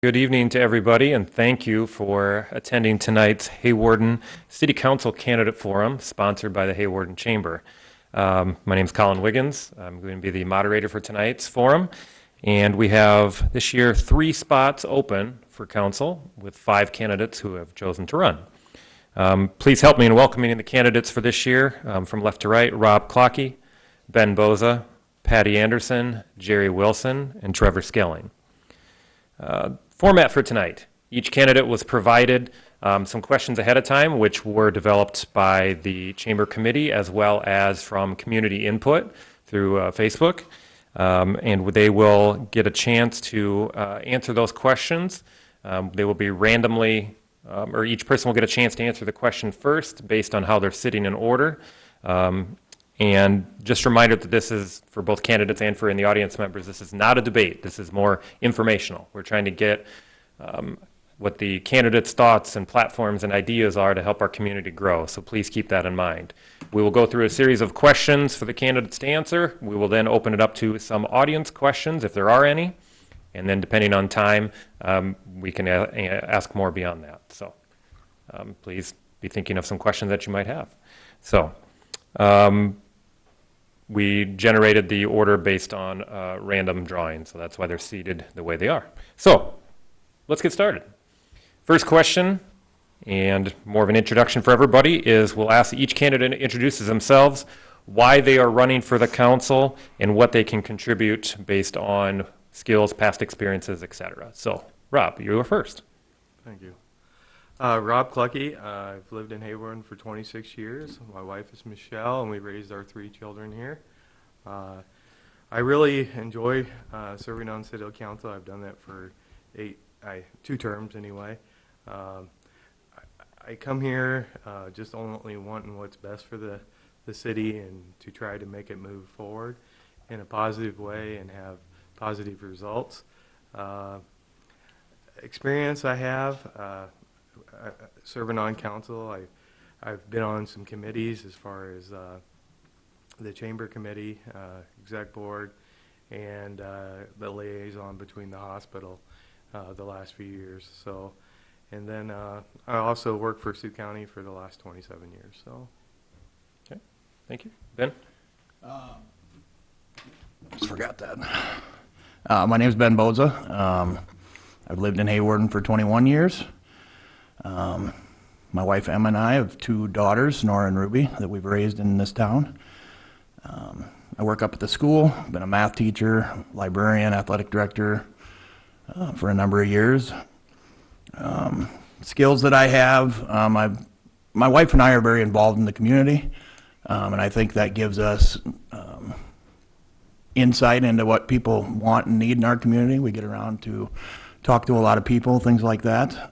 Good evening to everybody, and thank you for attending tonight's Hawarden City Council Candidate Forum, sponsored by the Hawarden Chamber. My name is Colin Wiggins. I'm going to be the moderator for tonight's forum, and we have this year 3 spots open for council with 5 candidates who have chosen to run. Please help me in welcoming the candidates for this year, from left to right: Rob Clockey, Ben Boza, Patty Anderson, Jerry Wilson, and Trevor Skelling. Format for tonight: each candidate was provided some questions ahead of time, which were developed by the Chamber Committee as well as from community input through Facebook. And they will get a chance to answer those questions. They will be randomly, or each person will get a chance to answer the question first based on how they're sitting in order. And just a reminder that this is for both candidates and for in the audience members, this is not a debate. This is more informational. We're trying to get what the candidates' thoughts and platforms and ideas are to help our community grow. So please keep that in mind. We will go through a series of questions for the candidates to answer. We will then open it up to some audience questions if there are any. And then depending on time, we can ask more beyond that. So please be thinking of some questions that you might have. So we generated the order based on random drawing, so that's why they're seated the way they are. So let's get started. First question, and more of an introduction for everybody, is we'll ask each candidate introduces themselves, why they are running for the council, and what they can contribute based on skills, past experiences, etc. So, Rob, you are first. Thank you. Rob Clucky. I've lived in Hawarden for 26 years. My wife is Michelle, and we raised our 3 children here. I really enjoy serving on City Council. I've done that for 2 terms anyway. I come here just only wanting what's best for the city and to try to make it move forward in a positive way and have positive results. Experience I have serving on council. I've been on some committees as far as the Chamber Committee, Exec Board, and the liaison between the hospital the last few years. So, and then I also worked for Sioux County for the last 27 years. So, okay, thank you, Ben. Just forgot that. My name is Ben Boza. I've lived in Hawarden for 21 years. My wife Emma and I have 2 daughters, Nora and Ruby, that we've raised in this town. I work up at the school, been a math teacher, librarian, athletic director for a number of years. Skills that I have, my wife and I are very involved in the community, and I think that gives us insight into what people want and need in our community. We get around to talk to a lot of people, things like that.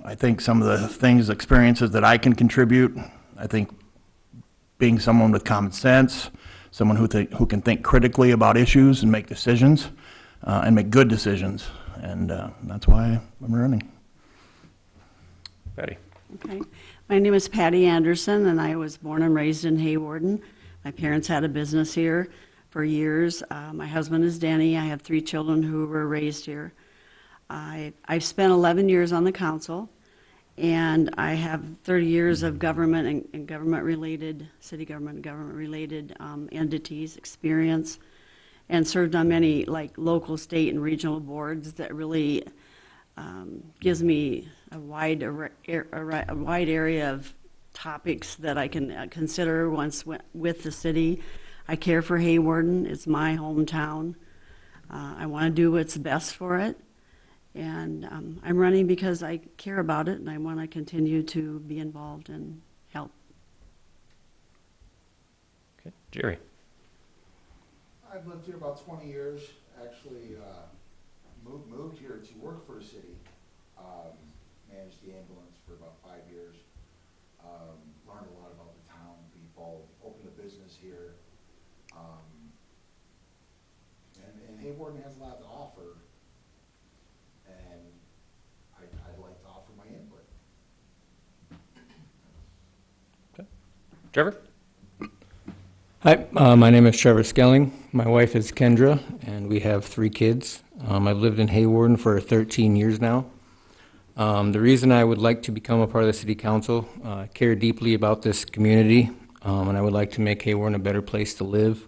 I think some of the things, experiences that I can contribute, I think being someone with common sense, someone who can think critically about issues and make decisions, and make good decisions. And that's why I'm running. Patty. Okay. My name is Patty Anderson, and I was born and raised in Hawarden. My parents had a business here for years. My husband is Danny. I have 3 children who were raised here. I've spent 11 years on the council, and I have 30 years of government and government-related, city government and government-related entities experience, and served on many like local, state, and regional boards that really gives me a wide area of topics that I can consider once with the city. I care for Hawarden. It's my hometown. I want to do what's best for it. And I'm running because I care about it, and I want to continue to be involved and help. Okay, Jerry. I've lived here about 20 years. Actually, moved here to work for the city. Managed the ambulance for about 5 years. Learned a lot about the town, people, opened a business here. And Hawarden has a lot to offer. And I'd like to offer my input. Okay. Trevor? Hi, my name is Trevor Skelling. My wife is Kendra, and we have 3 kids. I've lived in Hawarden for 13 years now. The reason I would like to become a part of the city council, I care deeply about this community, and I would like to make Hawarden a better place to live,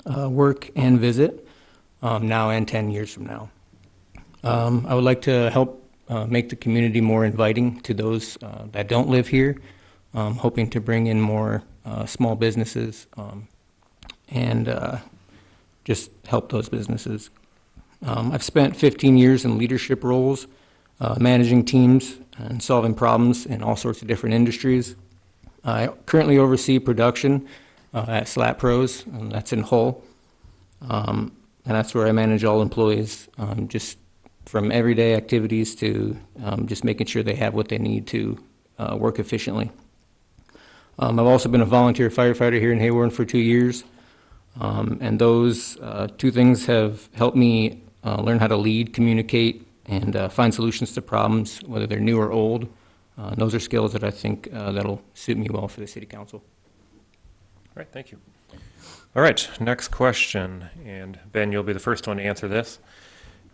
work, and visit, now and 10 years from now. I would like to help make the community more inviting to those that don't live here, hoping to bring in more small businesses and just help those businesses. I've spent 15 years in leadership roles, managing teams and solving problems in all sorts of different industries. I currently oversee production at Slat Pros, and that's in Hull. And that's where I manage all employees, just from everyday activities to just making sure they have what they need to work efficiently. I've also been a volunteer firefighter here in Hawarden for 2 years, and those 2 things have helped me learn how to lead, communicate, and find solutions to problems, whether they're new or old. And those are skills that I think that'll suit me well for the city council. All right, thank you. All right, next question, and Ben, you'll be the first one to answer this.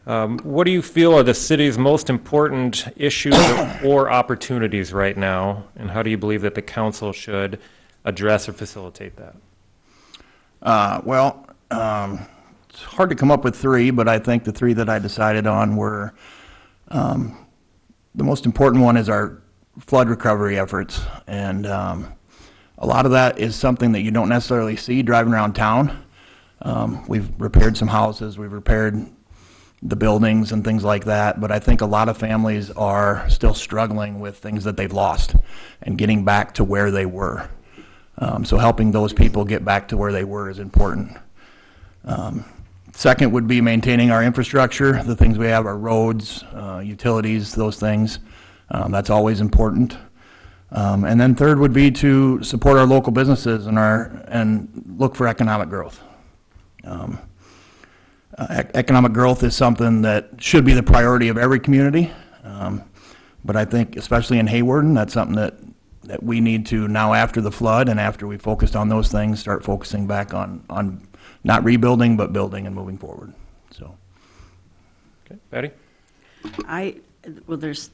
What do you feel are the city's most important issues or opportunities right now, and how do you believe that the council should address or facilitate that? It's hard to come up with 3, but I think the 3 that I decided on were, the most important one is our flood recovery efforts. And a lot of that is something that you don't necessarily see driving around town. We've repaired some houses, we've repaired the buildings and things like that, but I think a lot of families are still struggling with things that they've lost and getting back to where they were. So helping those people get back to where they were is important. Second would be maintaining our infrastructure, the things we have, our roads, utilities, those things. That's always important. And then third would be to support our local businesses and look for economic growth. Economic growth is something that should be the priority of every community, but I think especially in Hawarden, that's something that we need to now, after the flood and after we focused on those things, start focusing back on not rebuilding but building and moving forward. So, Okay, Patty? Well, there's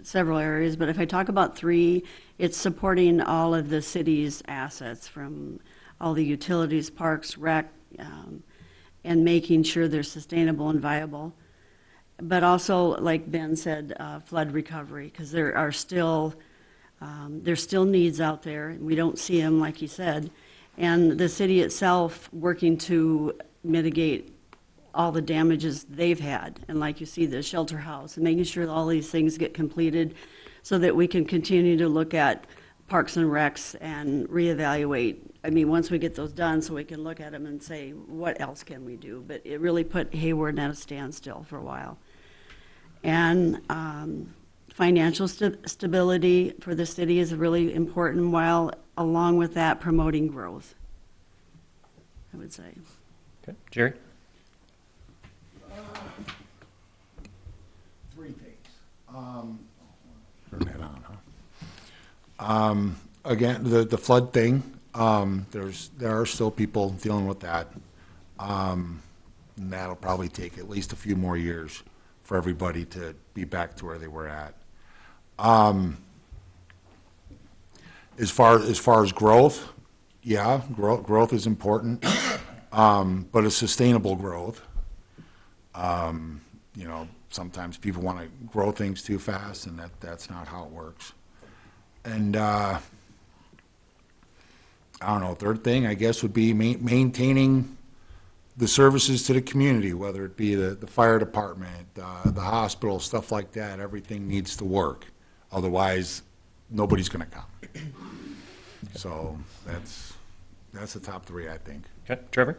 several areas, but if I talk about 3, it's supporting all of the city's assets, from all the utilities, parks, rec, and making sure they're sustainable and viable. But also, like Ben said, flood recovery, because there's still needs out there. We don't see them, like you said. And the city itself working to mitigate all the damages they've had. And like you see, the shelter house, and making sure that all these things get completed so that we can continue to look at parks and recs and reevaluate. I mean, once we get those done, so we can look at them and say, what else can we do? But it really put Hawarden at a standstill for a while. And financial stability for the city is really important, while along with that, promoting growth, I would say. Okay, Jerry? 3 things. Turn that on, huh? Again, the flood thing, there are still people dealing with that. And that'll probably take at least a few more years for everybody to be back to where they were at. As far as growth, yeah, growth is important, but it's sustainable growth. Sometimes people want to grow things too fast, and that's not how it works. And I don't know, third thing, I guess, would be maintaining the services to the community, whether it be the fire department, the hospital, stuff like that. Everything needs to work. Otherwise, nobody's going to come. So that's the top 3, I think. Okay, Trevor?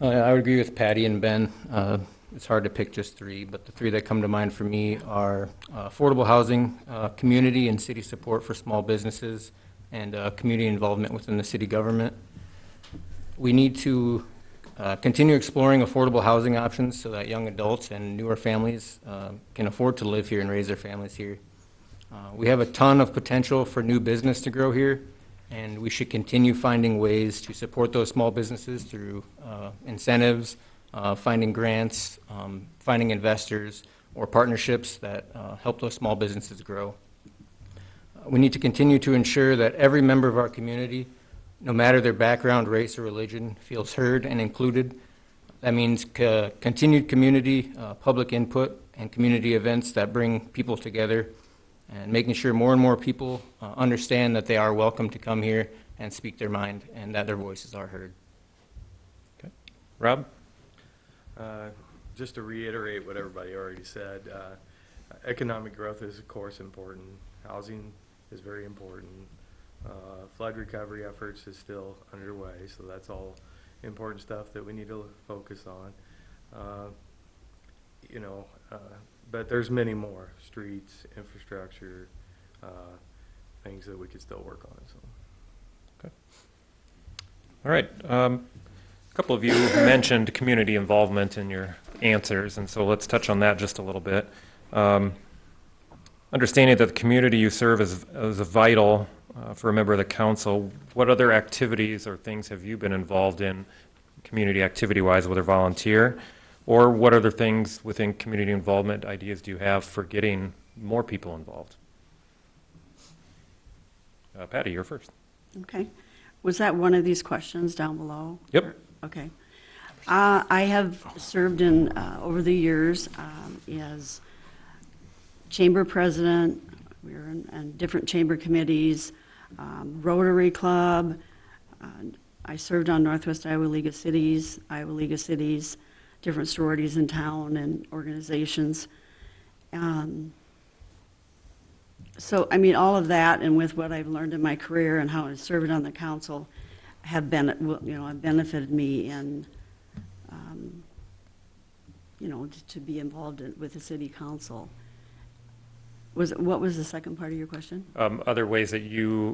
I would agree with Patty and Ben. It's hard to pick just 3, but the 3 that come to mind for me are affordable housing, community and city support for small businesses, and community involvement within the city government. We need to continue exploring affordable housing options so that young adults and newer families can afford to live here and raise their families here. We have a ton of potential for new business to grow here, and we should continue finding ways to support those small businesses through incentives, finding grants, finding investors, or partnerships that help those small businesses grow. We need to continue to ensure that every member of our community, no matter their background, race, or religion, feels heard and included. That means continued community, public input, and community events that bring people together, and making sure more and more people understand that they are welcome to come here and speak their mind and that their voices are heard. Rob? Just to reiterate what everybody already said, economic growth is, of course, important. Housing is very important. Flood recovery efforts is still underway, so that's all important stuff that we need to focus on. But there's many more: streets, infrastructure, things that we could still work on. So. All right. A couple of you mentioned community involvement in your answers, and so let's touch on that just a little bit. Understanding that the community you serve is a vital for a member of the council, what other activities or things have you been involved in community activity-wise, whether volunteer, or what other things within community involvement ideas do you have for getting more people involved? Patty, you're first. Okay. Was that one of these questions down below? Yep. Okay. I have served in, over the years, as chamber president. We were in different chamber committees, Rotary Club. I served on Northwest Iowa League of Cities, different sororities in town and organizations. So, I mean, all of that, and with what I've learned in my career and how I served on the council, have benefited me in, to be involved with the city council. What was the second part of your question? Other ways that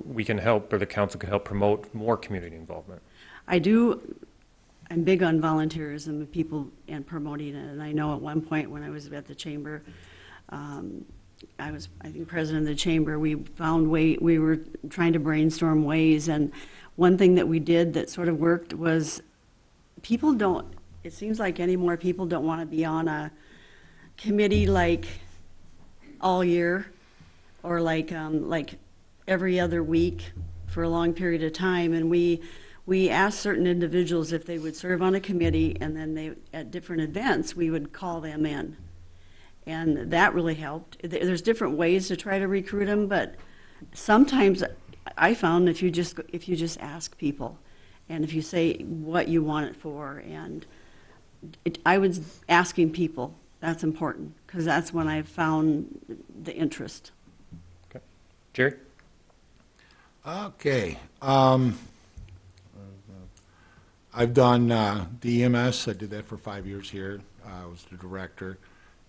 we can help, or the council can help promote more community involvement. I'm big on volunteerism and people and promoting it. And I know at one point when I was at the chamber, I think, president of the chamber, we were trying to brainstorm ways. And one thing that we did that sort of worked was it seems like anymore people don't want to be on a committee like all year or like every other week for a long period of time. And we asked certain individuals if they would serve on a committee, and then at different events, we would call them in. And that really helped. There's different ways to try to recruit them, but sometimes I found if you just ask people, and if you say what you want it for, and I was asking people, that's important, because that's when I found the interest. Okay. Jerry? Okay. I've done DEMS. I did that for 5 years here. I was the director.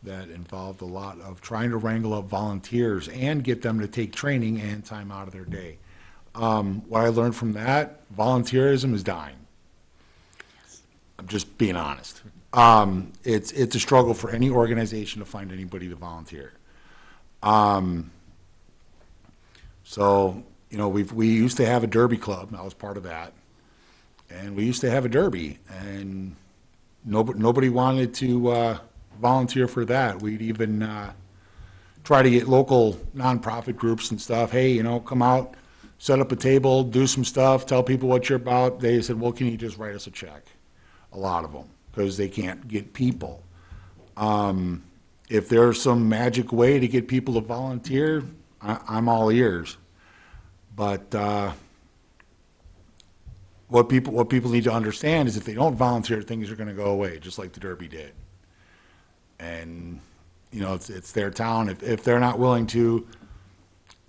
That involved a lot of trying to wrangle up volunteers and get them to take training and time out of their day. What I learned from that, volunteerism is dying. I'm just being honest. It's a struggle for any organization to find anybody to volunteer. So, we used to have a derby club. I was part of that. And we used to have a derby, and nobody wanted to volunteer for that. We'd even try to get local nonprofit groups and stuff. Hey, come out, set up a table, do some stuff, tell people what you're about. They said, well, can you just write us a check? A lot of them, because they can't get people. If there's some magic way to get people to volunteer, I'm all ears. But what people need to understand is if they don't volunteer, things are going to go away, just like the Derby did. And, it's their town. If they're not willing to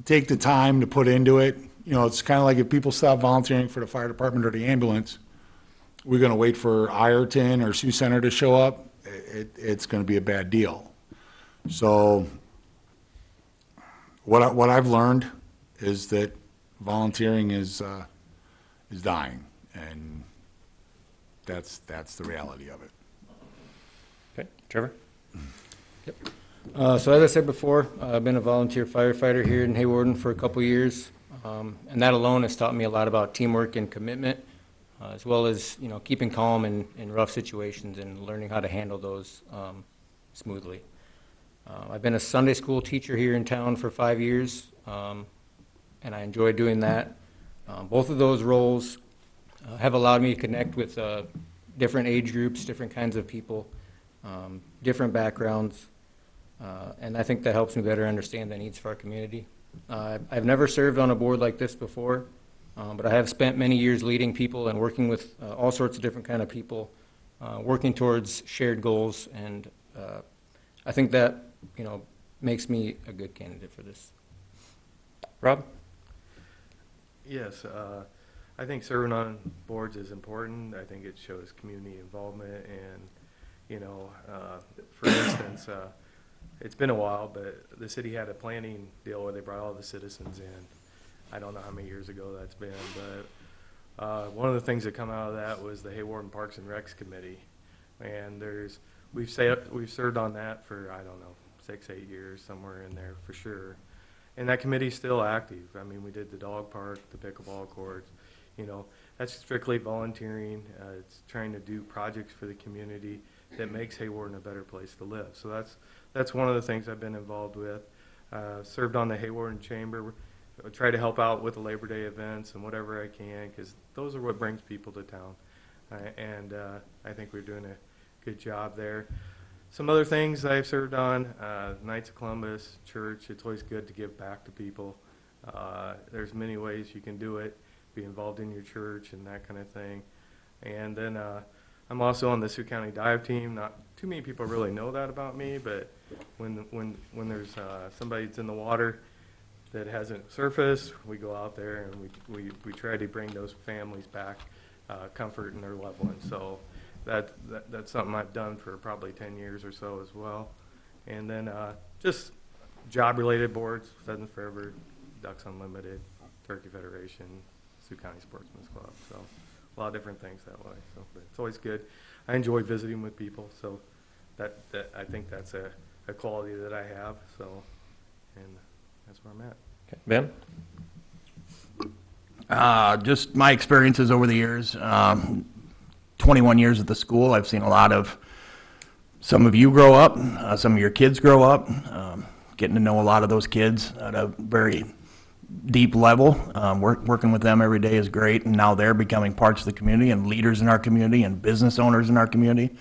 take the time to put into it, it's kind of like if people stop volunteering for the fire department or the ambulance, we're going to wait for Ireton or Sioux Center to show up. It's going to be a bad deal. So what I've learned is that volunteering is dying, and that's the reality of it. Okay. Trevor? So as I said before, I've been a volunteer firefighter here in Hawarden for a couple years. And that alone has taught me a lot about teamwork and commitment, as well as, keeping calm in rough situations and learning how to handle those smoothly. I've been a Sunday school teacher here in town for 5 years, and I enjoy doing that. Both of those roles have allowed me to connect with different age groups, different kinds of people, different backgrounds, and I think that helps me better understand the needs of our community. I've never served on a board like this before, but I have spent many years leading people and working with all sorts of different kind of people, working towards shared goals, and I think that, makes me a good candidate for this. Rob? Yes, I think serving on boards is important. I think it shows community involvement and, for instance, it's been a while, but the city had a planning deal where they brought all the citizens in. I don't know how many years ago that's been, but one of the things that come out of that was the Hawarden Parks and Recs Committee. And we've served on that for, I don't know, 6-8 years, somewhere in there for sure. And that committee's still active. I mean, we did the dog park, the pickleball courts, that's strictly volunteering. It's trying to do projects for the community that makes Hawarden a better place to live. So that's one of the things I've been involved with. Served on the Hawarden Chamber. I try to help out with the Labor Day events and whatever I can, because those are what brings people to town. And I think we're doing a good job there. Some other things I've served on, Knights of Columbus, church. It's always good to give back to people. There's many ways you can do it, be involved in your church and that kind of thing. And then I'm also on the Sioux County dive team. Not too many people really know that about me, but when there's somebody that's in the water that hasn't surfaced, we go out there and we try to bring those families back comfort in their loved ones. So that's something I've done for probably 10 years or so as well. And then just job-related boards, Pheasants Forever, Ducks Unlimited, Turkey Federation, Sioux County Sportsman's Club. So a lot of different things that way. So but it's always good. I enjoy visiting with people. So that I think that's a quality that I have. So, and that's where I'm at. Okay. Ben? Just my experiences over the years, 21 years at the school, I've seen a lot of some of you grow up, some of your kids grow up, getting to know a lot of those kids at a very deep level. Working with them every day is great, and now they're becoming parts of the community and leaders in our community and business owners in our community,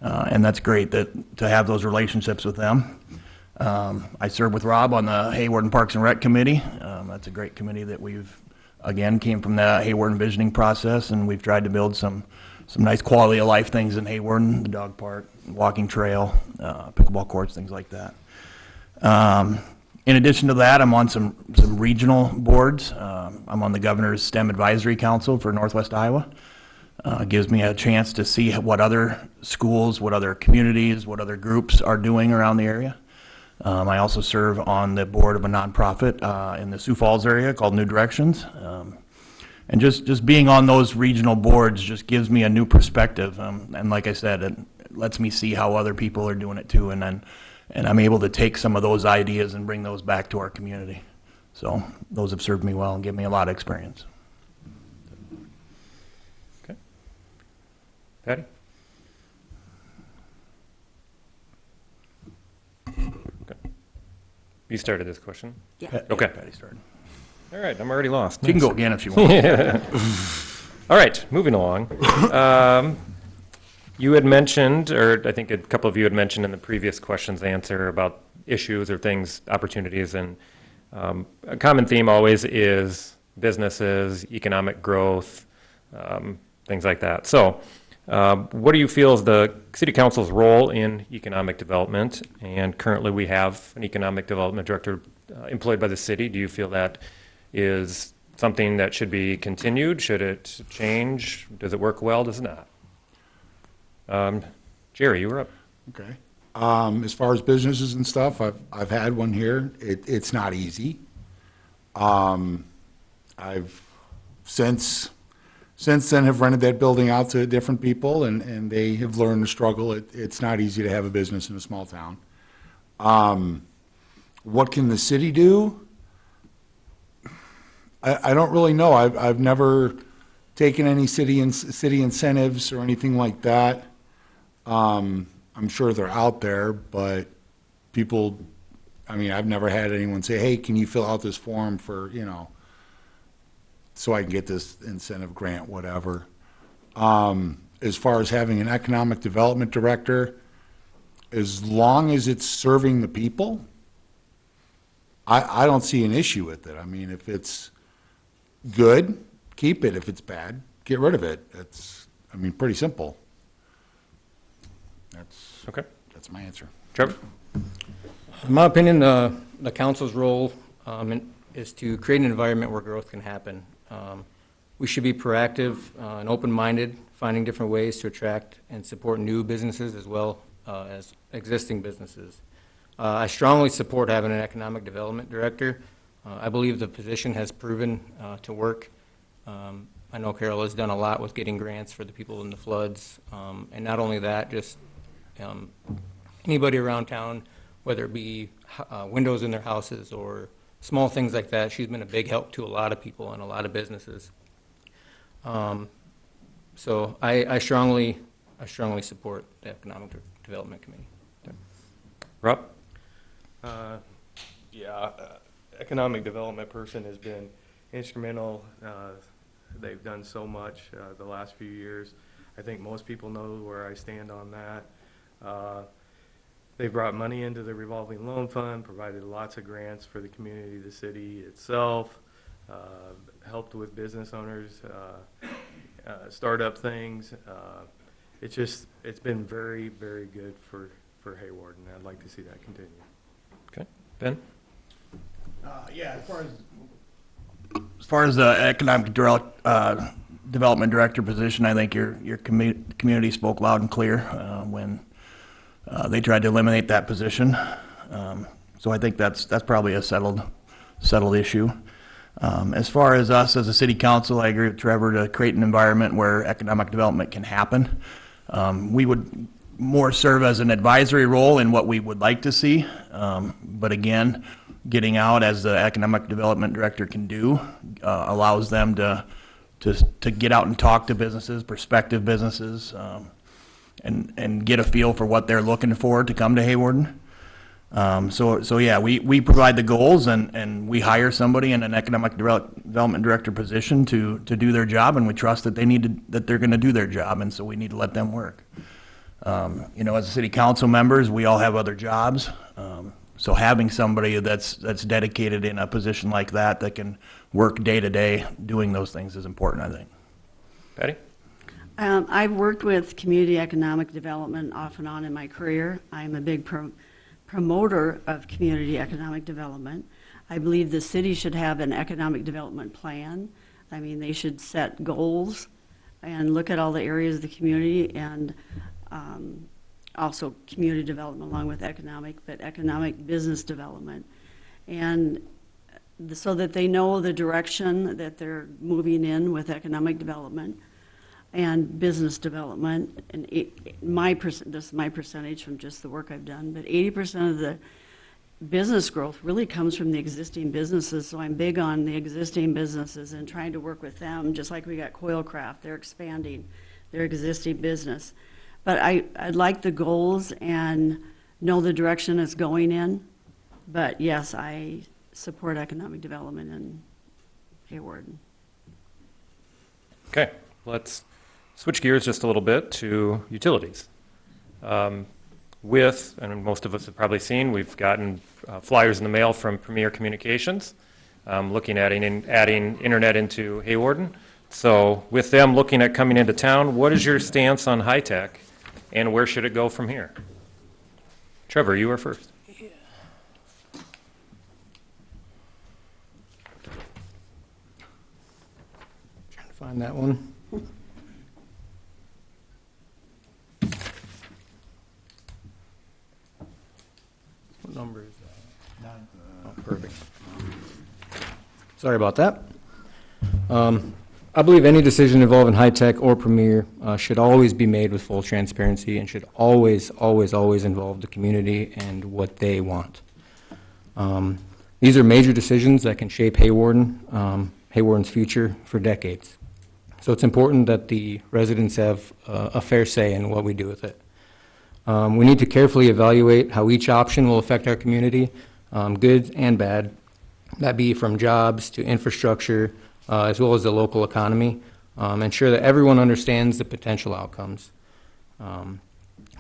and that's great to have those relationships with them. I serve with Rob on the Hawarden Parks and Rec Committee. That's a great committee that again, came from the Hawarden visioning process, and we've tried to build some nice quality of life things in Hawarden, the dog park, walking trail, pickleball courts, things like that. In addition to that, I'm on some regional boards. I'm on the Governor's STEM Advisory Council for Northwest Iowa. Gives me a chance to see what other schools, what other communities, what other groups are doing around the area. I also serve on the board of a nonprofit in the Sioux Falls area called New Directions. And just being on those regional boards just gives me a new perspective. And like I said, it lets me see how other people are doing it too. And I'm able to take some of those ideas and bring those back to our community. So those have served me well and given me a lot of experience. Okay. Patty? Okay. You started this question? Yeah. Okay. Patty started. All right, I'm already lost. You can Nice. go again if you want. All right, moving along. You had mentioned, or I think a couple of you had mentioned in the previous questions answer about issues or things, opportunities, and a common theme always is businesses, economic growth, things like that. So what do you feel is the City Council's role in economic development? And currently we have an economic development director employed by the city. Do you feel that is something that should be continued? Should it change? Does it work well? Does it not? Jerry, you were up. Okay. As far as businesses and stuff, I've had one here. It's not easy. I've since then have rented that building out to different people, and they have learned to struggle. It's not easy to have a business in a small town. What can the city do? I don't really know. I've never taken any city incentives or anything like that. I'm sure they're out there, but people, I mean, I've never had anyone say, hey, can you fill out this form for, you know, so I can get this incentive grant, whatever. As far as having an economic development director, as long as it's serving the people, I don't see an issue with it. I mean, if it's good, keep it. If it's bad, get rid of it. It's, I mean, pretty simple. Okay. That's my answer. Trevor? In my opinion, the council's role is to create an environment where growth can happen. We should be proactive and open-minded, finding different ways to attract and support new businesses as well as existing businesses. I strongly support having an economic development director. I believe the position has proven to work. I know Carol has done a lot with getting grants for the people in the floods. And not only that, just anybody around town, whether it be windows in their houses or small things like that. She's been a big help to a lot of people and a lot of businesses. So I strongly support the Economic Development Committee. Rob? Economic development person has been instrumental. They've done so much the last few years. I think most people know where I stand on that. They brought money into the revolving loan fund, provided lots of grants for the community, the city itself, helped with business owners, start up things. It's been very, very good for Hayward, and I'd like to see that continue. Okay. Ben? Yeah, as far as the economic development director position, I think your community spoke loud and clear when they tried to eliminate that position. So I think that's probably a settled issue. As far as us as a city council, I agree with Trevor to create an environment where economic development can happen. We would more serve as an advisory role in what we would like to see. But again, getting out as the economic development director can do allows them to get out and talk to businesses, prospective businesses, and get a feel for what they're looking for to come to Hayward. So yeah, we provide the goals and we hire somebody in an economic development director position to do their job, and we trust that they're going to do their job, and so we need to let them work. You know, as city council members, we all have other jobs. So having somebody that's dedicated in a position like that can work day to day doing those things is important, I think. Patty? I've worked with community economic development off and on in my career. I'm a big promoter of community economic development. I believe the city should have an economic development plan. I mean, they should set goals and look at all the areas of the community, and also community development along with economic business development. And so that they know the direction that they're moving in with economic development and business development. And this is my percentage from just the work I've done, but 80% of the business growth really comes from the existing businesses. So I'm big on the existing businesses and trying to work with them, just like we got Coilcraft. They're expanding their existing business. But I'd like the goals and know the direction it's going in. But yes, I support economic development in Hayward. Okay, let's switch gears just a little bit to utilities. And most of us have probably seen, we've gotten flyers in the mail from Premier Communications looking at adding internet into Hayward. So with them looking at coming into town, what is your stance on high tech, and where should it go from here? Trevor, you are first. Trying to find that one. What number is that? Oh, perfect. Sorry about that. I believe any decision involving high tech or Premier should always be made with full transparency and should always involve the community and what they want. These are major decisions that can shape Hayward Haywarden's future for decades. So it's important that the residents have a fair say in what we do with it. We need to carefully evaluate how each option will affect our community, good and bad. That be from jobs to infrastructure, as well as the local economy. Ensure that everyone understands the potential outcomes.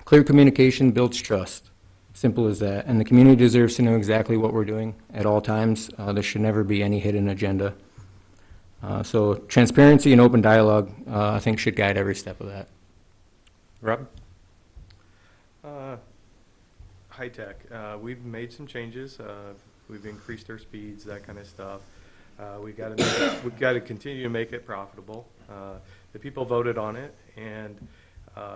Clear communication builds trust. Simple as that. And the community deserves to know exactly what we're doing at all times. There should never be any hidden agenda. So transparency and open dialogue, I think, should guide every step of that. Rob? High tech, we've made some changes, we've increased our speeds, that kind of stuff. We've got to continue to make it profitable. The people voted on it, and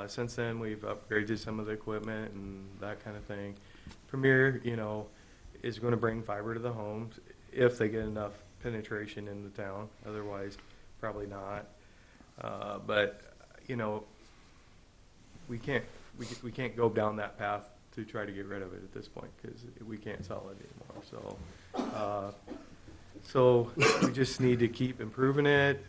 since then, we've upgraded some of the equipment and that kind of thing. Premier, is going to bring fiber to the homes if they get enough penetration in the town. Otherwise, probably not. But we can't go down that path to try to get rid of it at this point because we can't sell it anymore. So we just need to keep improving it.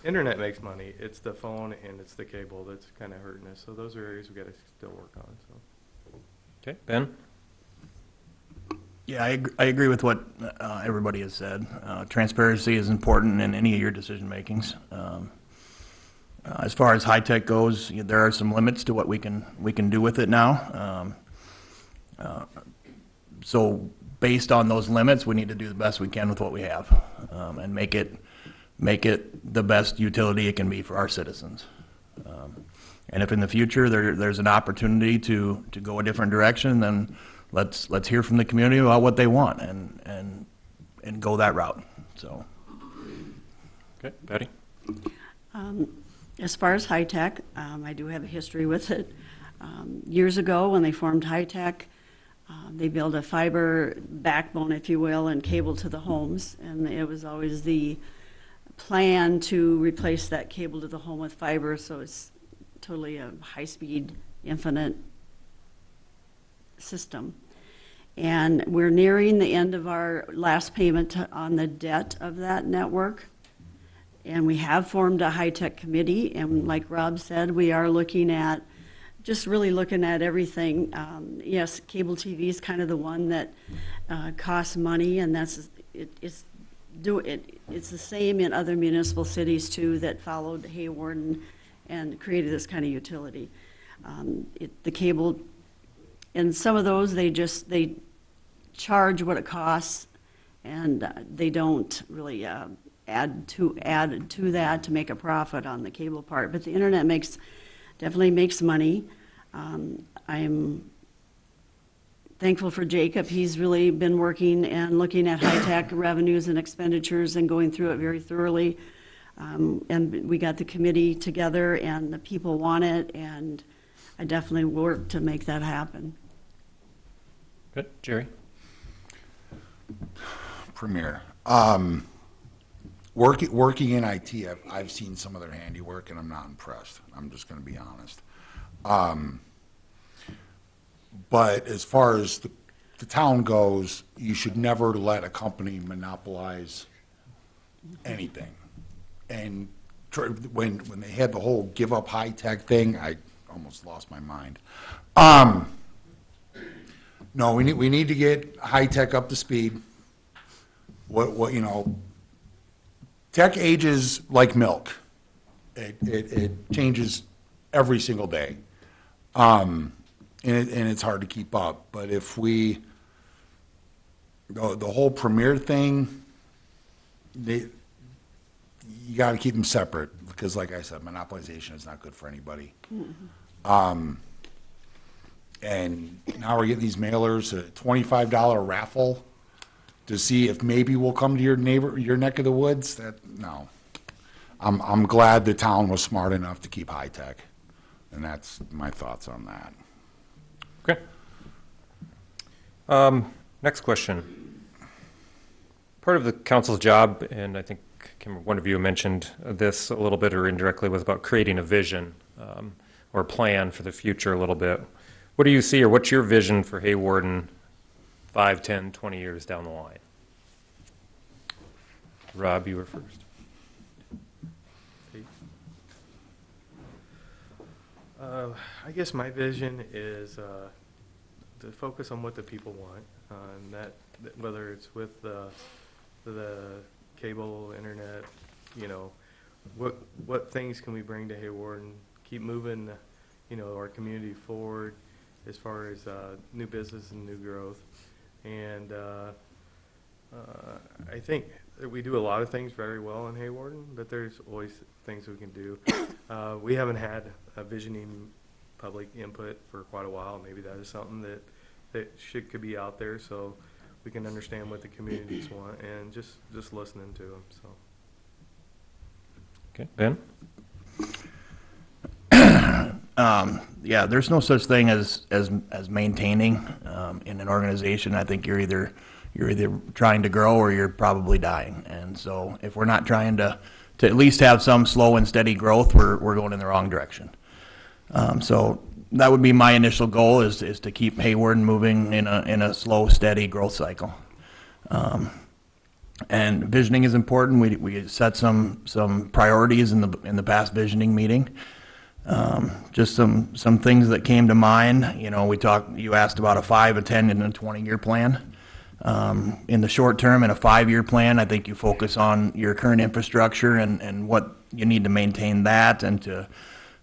Internet makes money. It's the phone and it's the cable that's kind of hurting us. So those are areas we got to still work on. So. Okay, Ben? Yeah, I agree with what everybody has said. Transparency is important in any of your decision makings. As far as high tech goes, there are some limits to what we can do with it now. So based on those limits, we need to do the best we can with what we have, and make it the best utility it can be for our citizens. And if in the future there's an opportunity to go a different direction, then let's hear from the community about what they want and go that route. So. Okay, Patty? As far as high tech, I do have a history with it. Years ago, when they formed high tech, they built a fiber backbone, if you will, and cable to the homes, and it was always the plan to replace that cable to the home with fiber, so it's totally a high-speed, infinite system. And we're nearing the end of our last payment on the debt of that network. And we have formed a high-tech committee, and like Rob said, we are looking at, just really looking at everything. Yes, cable TV is kind of the one that costs money, and it's the same in other municipal cities too that followed Haywarden and created this kind of utility. The cable, and some of those they charge what it costs, and they don't really add to that to make a profit on the cable part. But the internet definitely makes money. I'm thankful for Jacob. He's really been working and looking at high-tech revenues and expenditures and going through it very thoroughly. And we got the committee together, and the people want it, and I definitely work to make that happen. Good. Jerry? Premier. Working in IT, I've seen some of their handiwork, and I'm not impressed. I'm just going to be honest. But as far as the town goes, you should never let a company monopolize anything. And when they had the whole give up high tech thing, I almost lost my mind. No, we need to get high tech up to speed. Tech ages like milk. It changes every single day. And it's hard to keep up. But if the whole Premier thing, you got to keep them separate because, like I said, monopolization is not good for anybody. Mm-hmm. And now we're getting these mailers, a $25 raffle to see if maybe we'll come to your neck of the woods. No. I'm glad the town was smart enough to keep high tech, and that's my thoughts on that. Okay. Next question. Part of the council's job, and I think one of you mentioned this a little bit or indirectly, was about creating a vision or plan for the future a little bit. What do you see, or what's your vision for Haywarden 5, 10, 20 years down the line? Rob, you were first. I guess my vision is to focus on what the people want, and that whether it's with the cable, internet, you know, what things can we bring to Hayward and keep moving, you know, our community forward as far as new business and new growth. And I think that we do a lot of things very well in Hayward, but there's always things we can do. We haven't had a visioning public input for quite a while. Maybe that is something that could be out there, so we can understand what the communities want and just listening to them. So. Okay, Ben? Yeah, there's no such thing as maintaining in an organization. I think you're either trying to grow or you're probably dying. And so if we're not trying to at least have some slow and steady growth, we're going in the wrong direction. So that would be my initial goal is to keep Hayward moving in a slow, steady growth cycle. And visioning is important. We set some priorities in the past visioning meeting. Just some things that came to mind. You know, you asked about a 5, a 10, and a 20-year plan. In the short term, in a 5-year plan, I think you focus on your current infrastructure and what you need to maintain that and to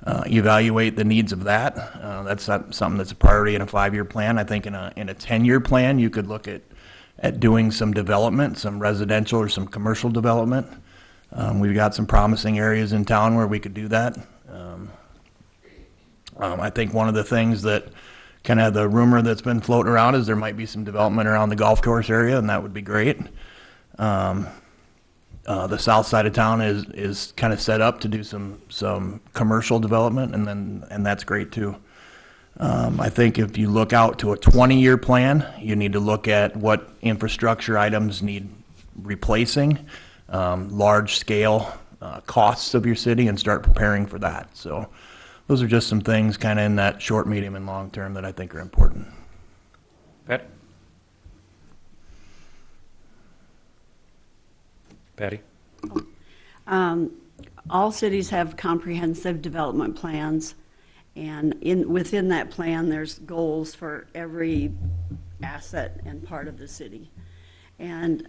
evaluate the needs of that. That's something that's a priority in a 5-year plan. I think in a 10-year plan, you could look at doing some development, some residential or some commercial development. We've got some promising areas in town where we could do that. I think one of the things that kind of the rumor that's been floating around is there might be some development around the golf course area, and that would be great. The south side of town is kind of set up to do some commercial development, and that's great too. I think if you look out to a 20-year plan, you need to look at what infrastructure items need replacing, large scale costs of your city, and start preparing for that. So those are just some things kind of in that short, medium, and long term that I think are important. Patty? Patty? All cities have comprehensive development plans, and within that plan, there's goals for every asset and part of the city. And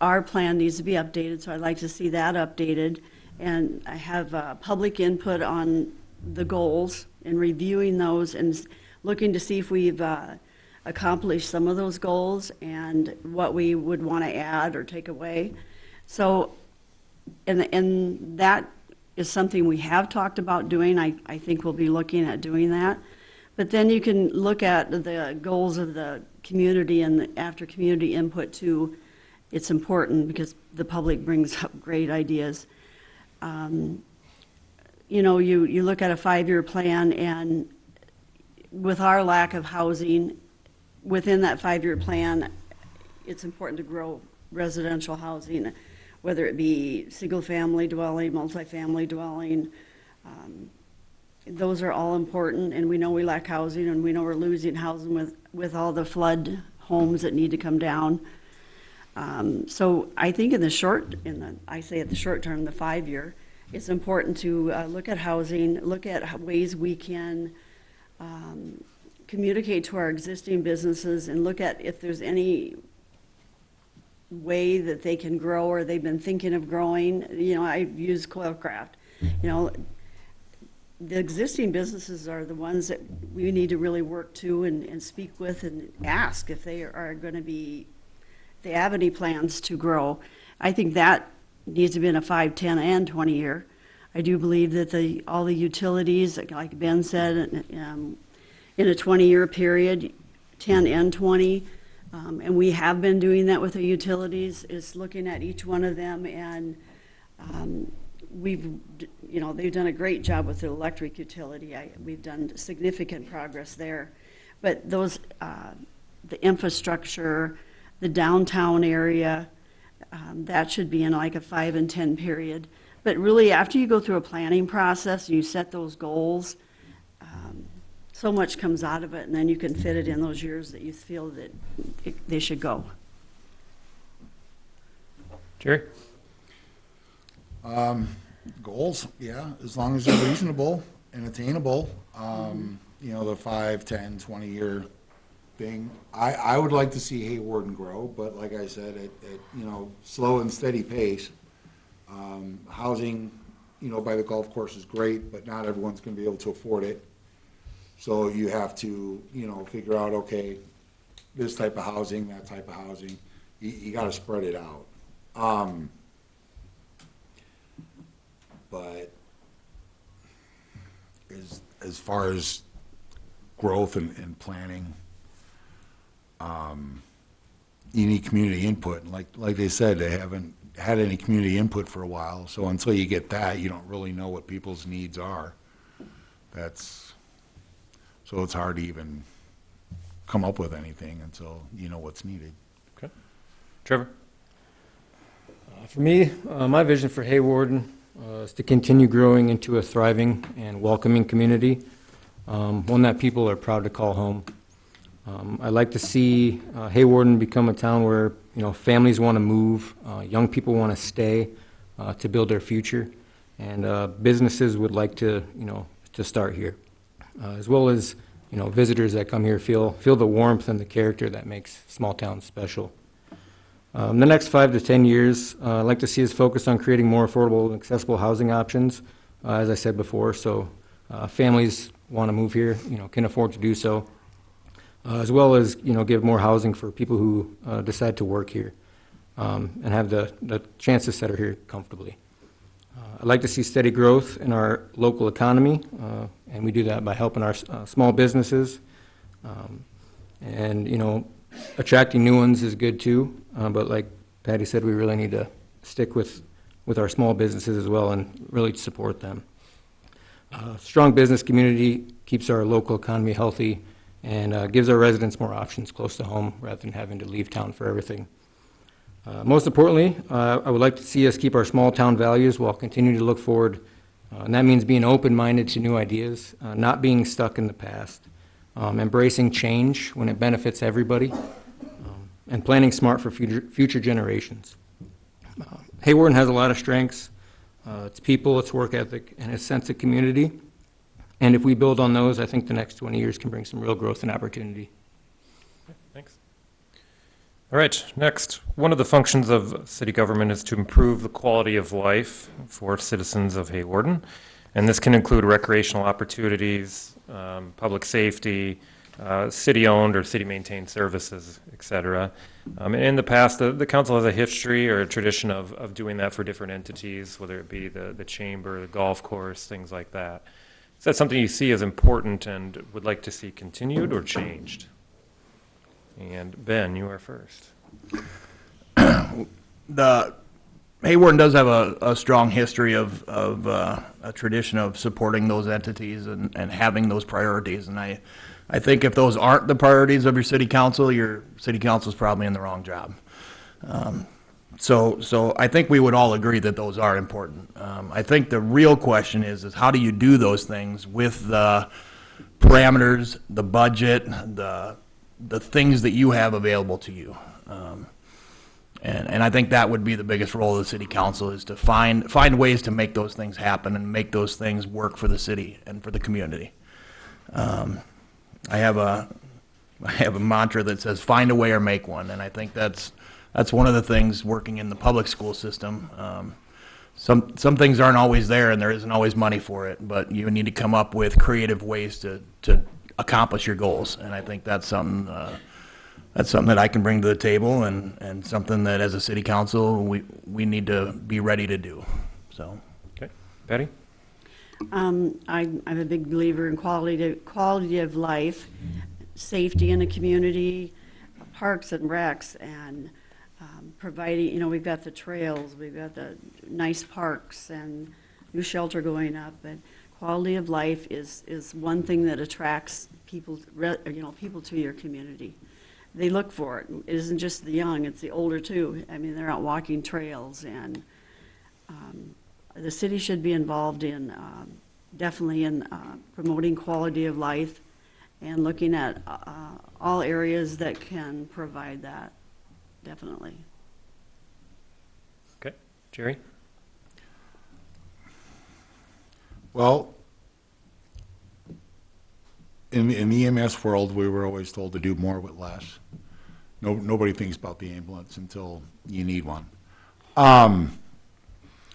our plan needs to be updated, so I'd like to see that updated. And I have public input on the goals and reviewing those and looking to see if we've accomplished some of those goals and what we would want to add or take away. So, and that is something we have talked about doing. I think we'll be looking at doing that. But then you can look at the goals of the community, and after community input too, it's important because the public brings up great ideas. You know, you look at a 5-year plan, and with our lack of housing within that 5-year plan, it's important to grow residential housing, whether it be single-family dwelling, multifamily dwelling. Those are all important, and we know we lack housing, and we know we're losing housing with all the flood homes that need to come down. So I think I say at the short term, the 5-year, it's important to look at housing, look at ways we can communicate to our existing businesses, and look at if there's any way that they can grow or they've been thinking of growing. You know, I use Coilcraft. You know, the existing businesses are the ones that we need to really work to and speak with and ask if they are going to be, if they have any plans to grow. I think that needs to be in a 5, 10, and 20-year. I do believe that all the utilities, like Ben said, in a 20-year period, 10 and 20, and we have been doing that with the utilities, is looking at each one of them, and they've done a great job with the electric utility. We've done significant progress there. But those, the infrastructure, the downtown area, that should be in like a 5 and 10 period. But really, after you go through a planning process, you set those goals, so much comes out of it, and then you can fit it in those years that you feel that they should go. Jerry? Goals, yeah, as long as they're reasonable and attainable. You know, the 5, 10, 20-year thing. I would like to see Haywarden grow, but like I said, at you know, slow and steady pace. Housing, you know, by the golf course is great, but not everyone's gonna be able to afford it. So you have to, you know, figure out, okay, this type of housing, that type of housing, you gotta spread it out. But as far as growth and planning, you need community input. Like they said, they haven't had any community input for a while, so until you get that, you don't really know what people's needs are. So it's hard to even come up with anything until you know what's needed. Okay. Trevor? For me, my vision for Haywarden is to continue growing into a thriving and welcoming community, one that people are proud to call home. I'd like to see Haywarden become a town where, you know, families want to move, young people want to stay to build their future, and businesses would like to, you know, to start here, as well as, you know, visitors that come here feel the warmth and the character that makes small towns special. The next 5 to 10 years, I'd like to see us focus on creating more affordable and accessible housing options, as I said before, so families want to move here, you know, can afford to do so, as well as, you know, give more housing for people who decide to work here and have the chance to settle here comfortably. I'd like to see steady growth in our local economy, and we do that by helping our small businesses. And, you know, attracting new ones is good too, but like Patty said, we really need to stick with our small businesses as well and really support them. Strong business community keeps our local economy healthy and gives our residents more options close to home rather than having to leave town for everything. Most importantly, I would like to see us keep our small town values while continuing to look forward, and that means being open-minded to new ideas, not being stuck in the past, embracing change when it benefits everybody, and planning smart for future generations. Haywarden has a lot of strengths. Its people, its work ethic, and its sense of community. And if we build on those, I think the next 20 years can bring some real growth and opportunity. Thanks. All right, next. One of the functions of city government is to improve the quality of life for citizens of Haywarden. And this can include recreational opportunities, public safety, city-owned or city-maintained services, et cetera. And in the past, the council has a history or a tradition of doing that for different entities, whether it be the chamber, the golf course, things like that. Is that something you see as important and would like to see continued or changed? And Ben, you are first. The Haywarden does have a strong history of a tradition of supporting those entities and having those priorities. And I think if those aren't the priorities of your city council is probably in the wrong job. So I think we would all agree that those are important. I think the real question is how do you do those things with the parameters, the budget, the things that you have available to you. And I think that would be the biggest role of the city council is to find ways to make those things happen and make those things work for the city and for the community. I have a mantra that says find a way or make one, and I think that's one of the things working in the public school system. Some things aren't always there and there isn't always money for it, but you need to come up with creative ways to accomplish your goals, and I think that's something that I can bring to the table and something that as a city council we need to be ready to do. So, Okay, Patty? I'm a big believer in quality of life, safety in a community, parks and recs, and providing, you know, we've got the trails, we've got the nice parks and new shelter going up, but quality of life is one thing that attracts people, you know, people to your community. They look for it. It isn't just the young, it's the older too. I mean, they're out walking trails, and the city should be involved in, definitely in promoting quality of life and looking at all areas that can provide that, definitely. Okay, Jerry? Well, in the EMS world, we were always told to do more with less. Nobody thinks about the ambulance until you need one.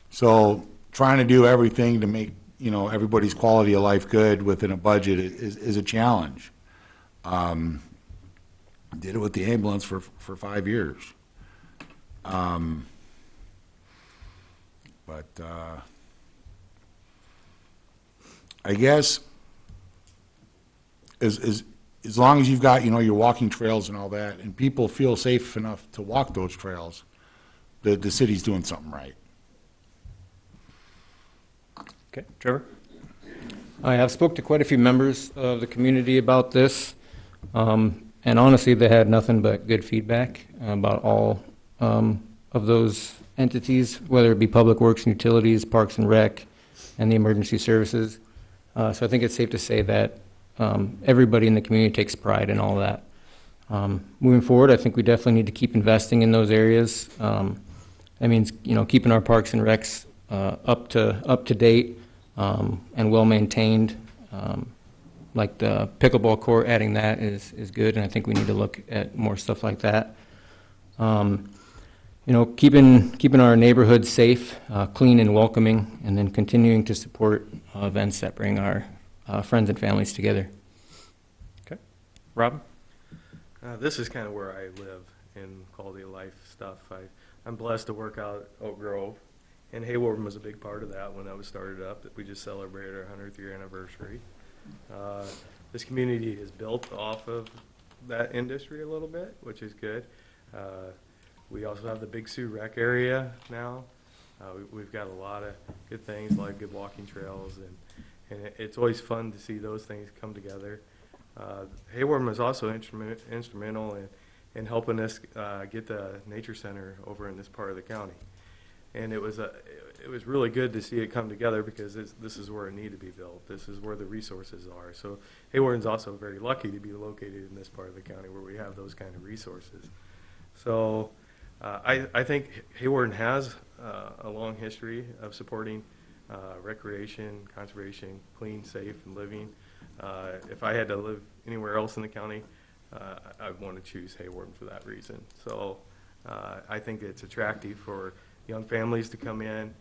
So trying to do everything to make, you know, everybody's quality of life good within a budget is a challenge. Did it with the ambulance for 5 years. But I guess as long as you've got, you know, your walking trails and all that, and people feel safe enough to walk those trails, the city's doing something right. Okay, Trevor? I have spoke to quite a few members of the community about this, and honestly, they had nothing but good feedback about all of those entities, whether it be Public Works and Utilities, Parks and Rec, and the emergency services. So I think it's safe to say that everybody in the community takes pride in all that. Moving forward, I think we definitely need to keep investing in those areas. That means, you know, keeping our parks and recs up to date and well maintained. Like the pickleball court, adding that is good, and I think we need to look at more stuff like that. You know, keeping our neighborhoods safe, clean and welcoming, and then continuing to support events that bring our friends and families together. Okay. Rob? This is kind of where I live in quality of life stuff. I'm blessed to work out at Oak Grove, and Hawarden was a big part of that when I was started up. That we just celebrated our 100th year anniversary. This community is built off of that industry a little bit, which is good. We also have the Big Sioux Rec area now. We've got a lot of good things like good walking trails, and it's always fun to see those things come together. Hawarden was also instrumental in helping us get the nature center over in this part of the county. And it was really good to see it come together because this is where it needed to be built. This is where the resources are. So Hawarden's also very lucky to be located in this part of the county where we have those kind of resources. So I think Hawarden has a long history of supporting recreation, conservation, clean, safe, and living. If I had to live anywhere else in the county, I'd want to choose Hawarden for that reason. So I think it's attractive for young families to come in,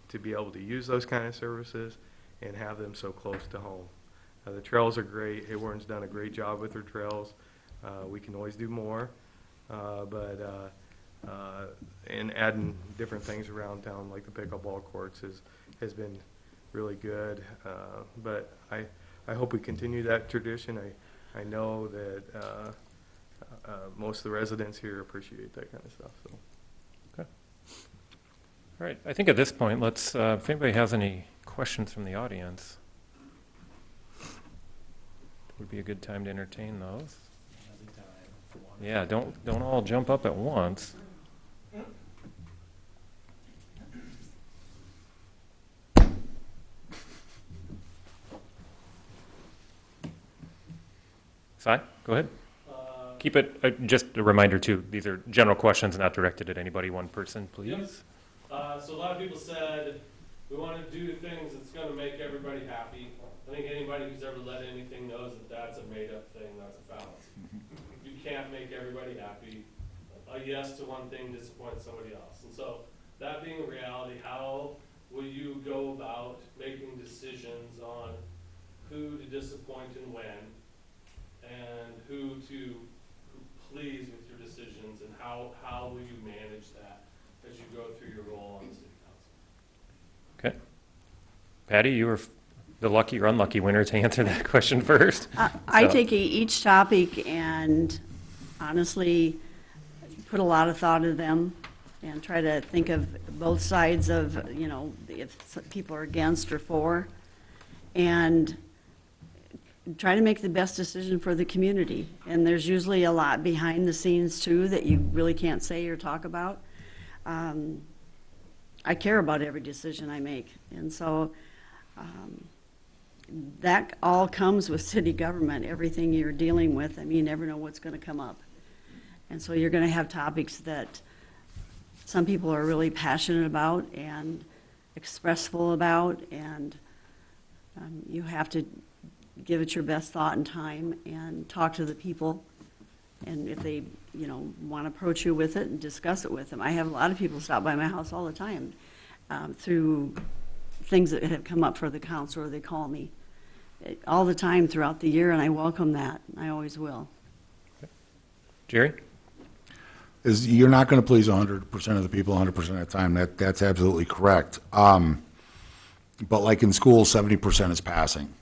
to be able to use those kind of services and have them so close to home. The trails are great. Hawarden's done a great job with their trails. We can always do more, and adding different things around town like the pickleball courts has been really good. But I hope we continue that tradition. I know that most of the residents here appreciate that kind of stuff. So. All right, I think at this point, let's, if anybody has any questions from the audience, would be a good time to entertain those. Yeah, don't all jump up at once. Si, go ahead. Keep it, just a reminder too, these are general questions, not directed at anybody, one person, please. Yep. So a lot of people said, we want to do things that's going to make everybody happy. I think anybody who's ever led anything knows that that's a made-up thing, that's a fallacy. You can't make everybody happy. A yes to one thing disappoints somebody else. And so that being a reality, how will you go about making decisions on who to disappoint and when, and who to please with your decisions, and how will you manage that as you go through your role on the city council? Okay. Patty, you were the lucky or unlucky winner to answer that question first. I So- take each topic and honestly put a lot of thought into them and try to think of both sides of, you know, if people are against or for, and try to make the best decision for the community. And there's usually a lot behind the scenes too that you really can't say or talk about. I care about every decision I make, and so that all comes with city government, everything you're dealing with. I mean, you never know what's going to come up. And so you're going to have topics that some people are really passionate about and expressful about, and You have to give it your best thought and time and talk to the people. And if they, want to approach you with it and discuss it with them. I have a lot of people stop by my house all the time through things that have come up for the council, or they call me all the time throughout the year, and I welcome that. I always will. Jerry? Is you're not going to please 100% of the people 100% of the time. That's absolutely correct. But like in school, 70% is passing.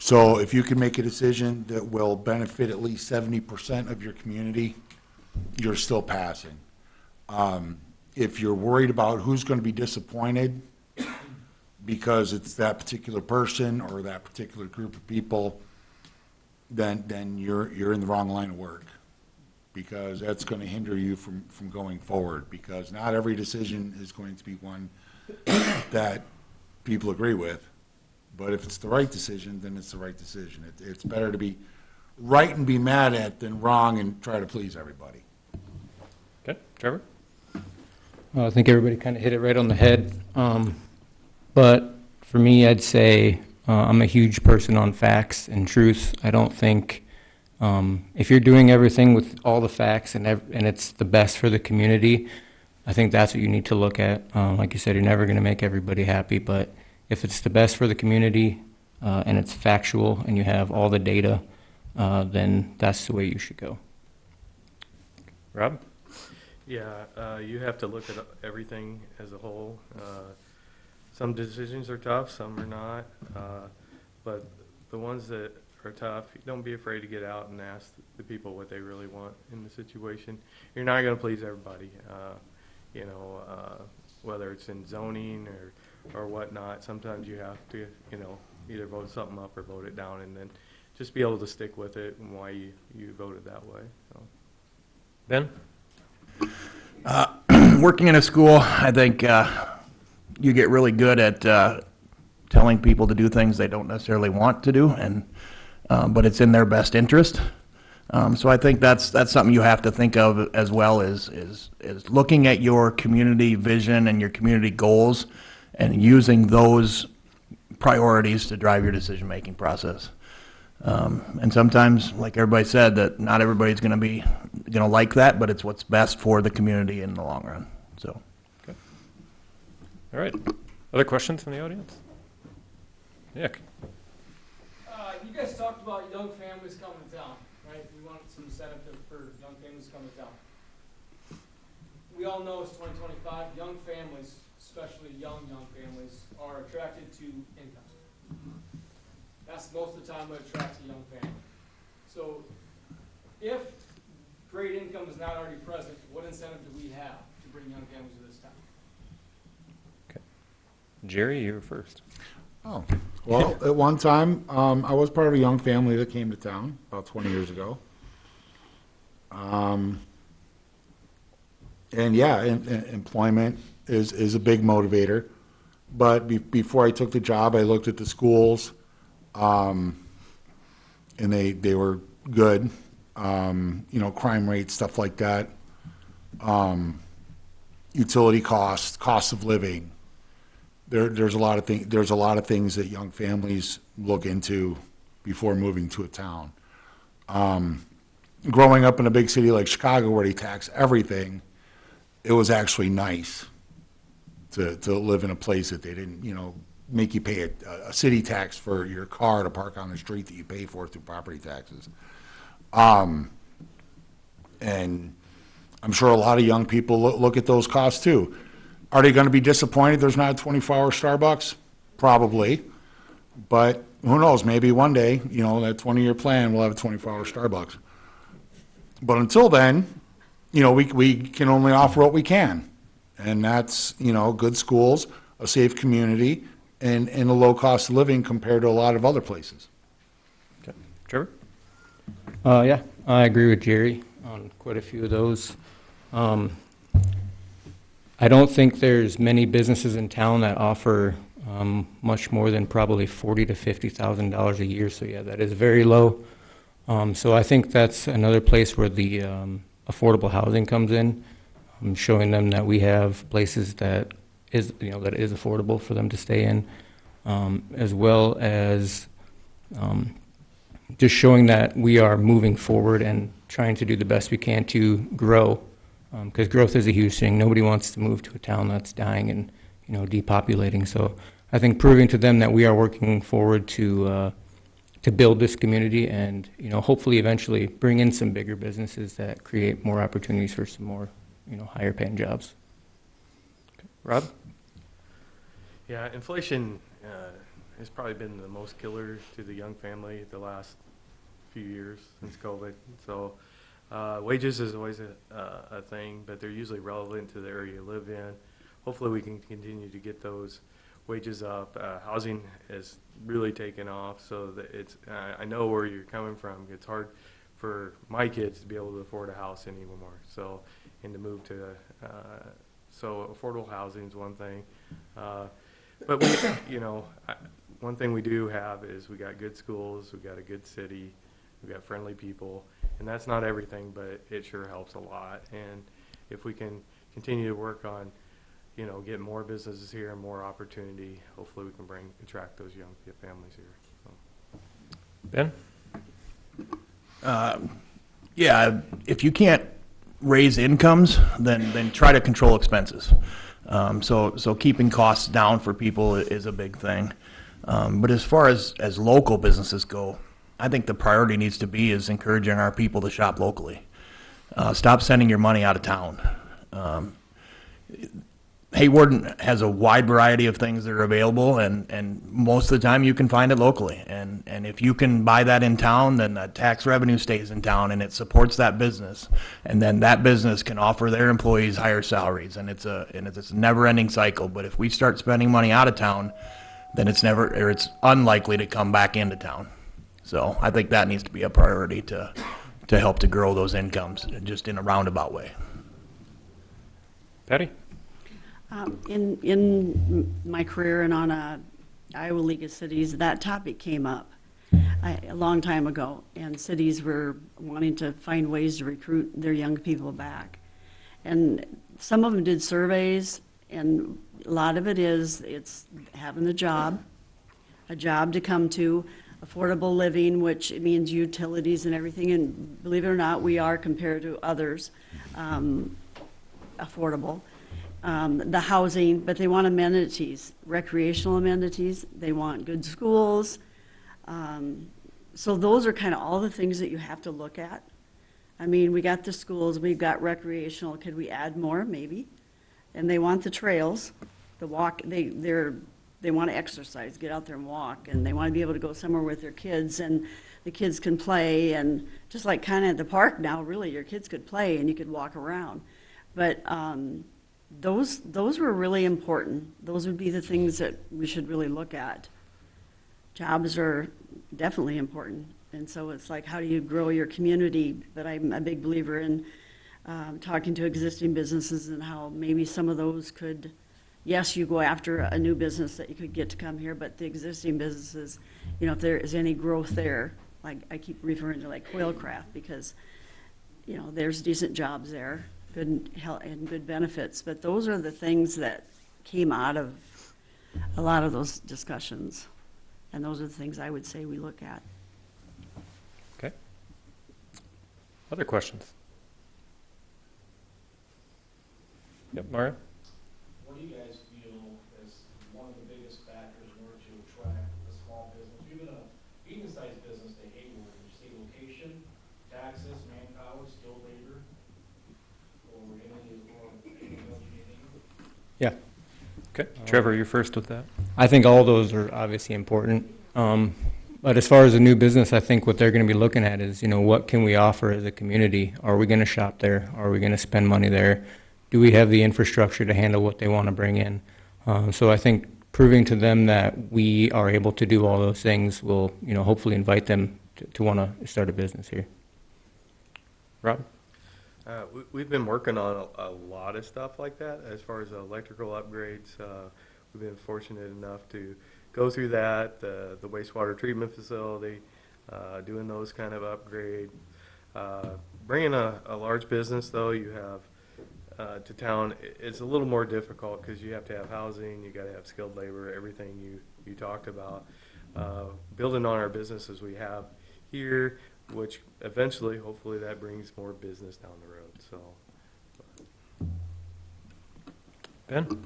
So if you can make a decision that will benefit at least 70% of your community, you're still passing. If you're worried about who's going to be disappointed because it's that particular person or that particular group of people, then you're in the wrong line of work, because that's going to hinder you from going forward, because not every decision is going to be one that people agree with. But if it's the right decision, then it's the right decision. It's better to be right and be mad at than wrong and try to please everybody. Okay, Trevor? Well, I think everybody kind of hit it right on the head. But for me, I'd say I'm a huge person on facts and truth. I don't think if you're doing everything with all the facts and it's the best for the community, I think that's what you need to look at. Like you said, you're never going to make everybody happy, but if it's the best for the community and it's factual and you have all the data, then that's the way you should go. Rob? Yeah, you have to look at everything as a whole. Some decisions are tough, some are not. But the ones that are tough, don't be afraid to get out and ask the people what they really want in the situation. You're not going to please everybody, whether it's in zoning or whatnot. Sometimes you have to, either vote something up or vote it down, and then just be able to stick with it and why you voted that way. So. Ben? Working in a school, I think you get really good at telling people to do things they don't necessarily want to do, but it's in their best interest. So I think that's something you have to think of as well, is looking at your community vision and your community goals and using those priorities to drive your decision-making process. And sometimes, like everybody said, that not everybody's going to like that, but it's what's best for the community in the long run. So. Okay. All right. Other questions from the audience? Nick? You guys talked about young families coming to town, right? We want some incentive for young families to come to town. We all know it's 2025. Young families, especially young families, are attracted to income. That's most of the time what attracts a young family. So if great income is not already present, what incentive do we have to bring young families to this town? Okay. Jerry, you were first. Oh, well, at one time, I was part of a young family that came to town about 20 years ago. And yeah, employment is a big motivator. But before I took the job, I looked at the schools, and they were good. Crime rates, stuff like that. Utility costs, cost of living. There's a lot of things. There's a lot of things that young families look into before moving to a town. Growing up in a big city like Chicago, where they tax everything, it was actually nice to live in a place that they didn't, make you pay a city tax for your car to park on the street that you pay for through property taxes. And I'm sure a lot of young people look at those costs too. Are they going to be disappointed there's not a 24-hour Starbucks? Probably. But who knows, maybe one day, that 20-year plan will have a 24-hour Starbucks. But until then, we can only offer what we can. And that's, good schools, a safe community, and a low cost of living compared to a lot of other places. Okay. Trevor? Yeah, I agree with Jerry on quite a few of those. I don't think there's many businesses in town that offer much more than probably $40,000 to $50,000 a year. So yeah, that is very low. So I think that's another place where the affordable housing comes in, showing them that we have places that is affordable for them to stay in. as well as just showing that we are moving forward and trying to do the best we can to grow, because growth is a huge thing. Nobody wants to move to a town that's dying and, you know, depopulating. So I think proving to them that we are working forward to build this community and, you know, hopefully eventually bring in some bigger businesses that create more opportunities for some more, you know, higher paying jobs. Rob? Yeah, inflation has probably been the most killer to the young family the last few years since COVID. So wages is always a thing, but they're usually relevant to the area you live in. Hopefully we can continue to get those wages up. Housing has really taken off, so that it's, I know where you're coming from. It's hard for my kids to be able to afford a house anymore. So, and to move to, so affordable housing is one thing. But we, you know, one thing we do have is we got good schools, we got a good city, we got friendly people, and that's not everything, but it sure helps a lot. And if we can continue to work on, you know, get more businesses here and more opportunity, hopefully we can attract those young families here. So. Ben? Yeah, if you can't raise incomes, then try to control expenses. So keeping costs down for people is a big thing. But as far as local businesses go, I think the priority needs to be is encouraging our people to shop locally. Stop sending your money out of town. Hayward has a wide variety of things that are available, and most of the time you can find it locally. And if you can buy that in town, then that tax revenue stays in town and it supports that business. And then that business can offer their employees higher salaries, and it's a never-ending cycle. But if we start spending money out of town, then it's unlikely to come back into town. So I think that needs to be a priority to help to grow those incomes, just in a roundabout way. Patty? In my career and on Iowa League of Cities, that topic came up a long time ago, and cities were wanting to find ways to recruit their young people back. And some of them did surveys, and a lot of it's having a job to come to, affordable living, which means utilities and everything, and believe it or not, we are, compared to others, affordable. The housing, but they want amenities, recreational amenities. They want good schools. So those are kind of all the things that you have to look at. I mean, we got the schools, we've got recreational. Could we add more? Maybe. And they want the trails, the walk. They want to exercise, get out there and walk, and they want to be able to go somewhere with their kids, and the kids can play. And just like kind of at the park now, really, your kids could play and you could walk around. But those were really important. Those would be the things that we should really look at. Jobs are definitely important, and so it's like, how do you grow your community? But I'm a big believer in talking to existing businesses and how maybe some of those could, yes, you go after a new business that you could get to come here, but the existing businesses, you know, if there is any growth there, like I keep referring to like Quailcraft, because, you know, there's decent jobs there, good health and good benefits, but those are the things that came out of a lot of those discussions, and those are the things I would say we look at. Okay. Other questions? Yep, Mario? What do you guys feel as one of the biggest factors in order to attract a small business, even a medium-sized business to Hayward? You say location, taxes, manpower, skilled labor, or anything else you think? Yeah. Okay. Trevor, you're first with that. I think all those are obviously important. But as far as a new business, I think what they're going to be looking at is, you know, what can we offer as a community? Are we going to shop there? Are we going to spend money there? Do we have the infrastructure to handle what they want to bring in? So I think proving to them that we are able to do all those things will, you know, hopefully invite them to want to start a business here. Rob? We've been working on a lot of stuff like that as far as electrical upgrades. We've been fortunate enough to go through that, the wastewater treatment facility, doing those kind of upgrade. Bringing a large business, though, you have to town, it's a little more difficult because you have to have housing, you got to have skilled labor, everything you talked about, building on our businesses we have here, which eventually, hopefully, that brings more business down the road, so. Ben?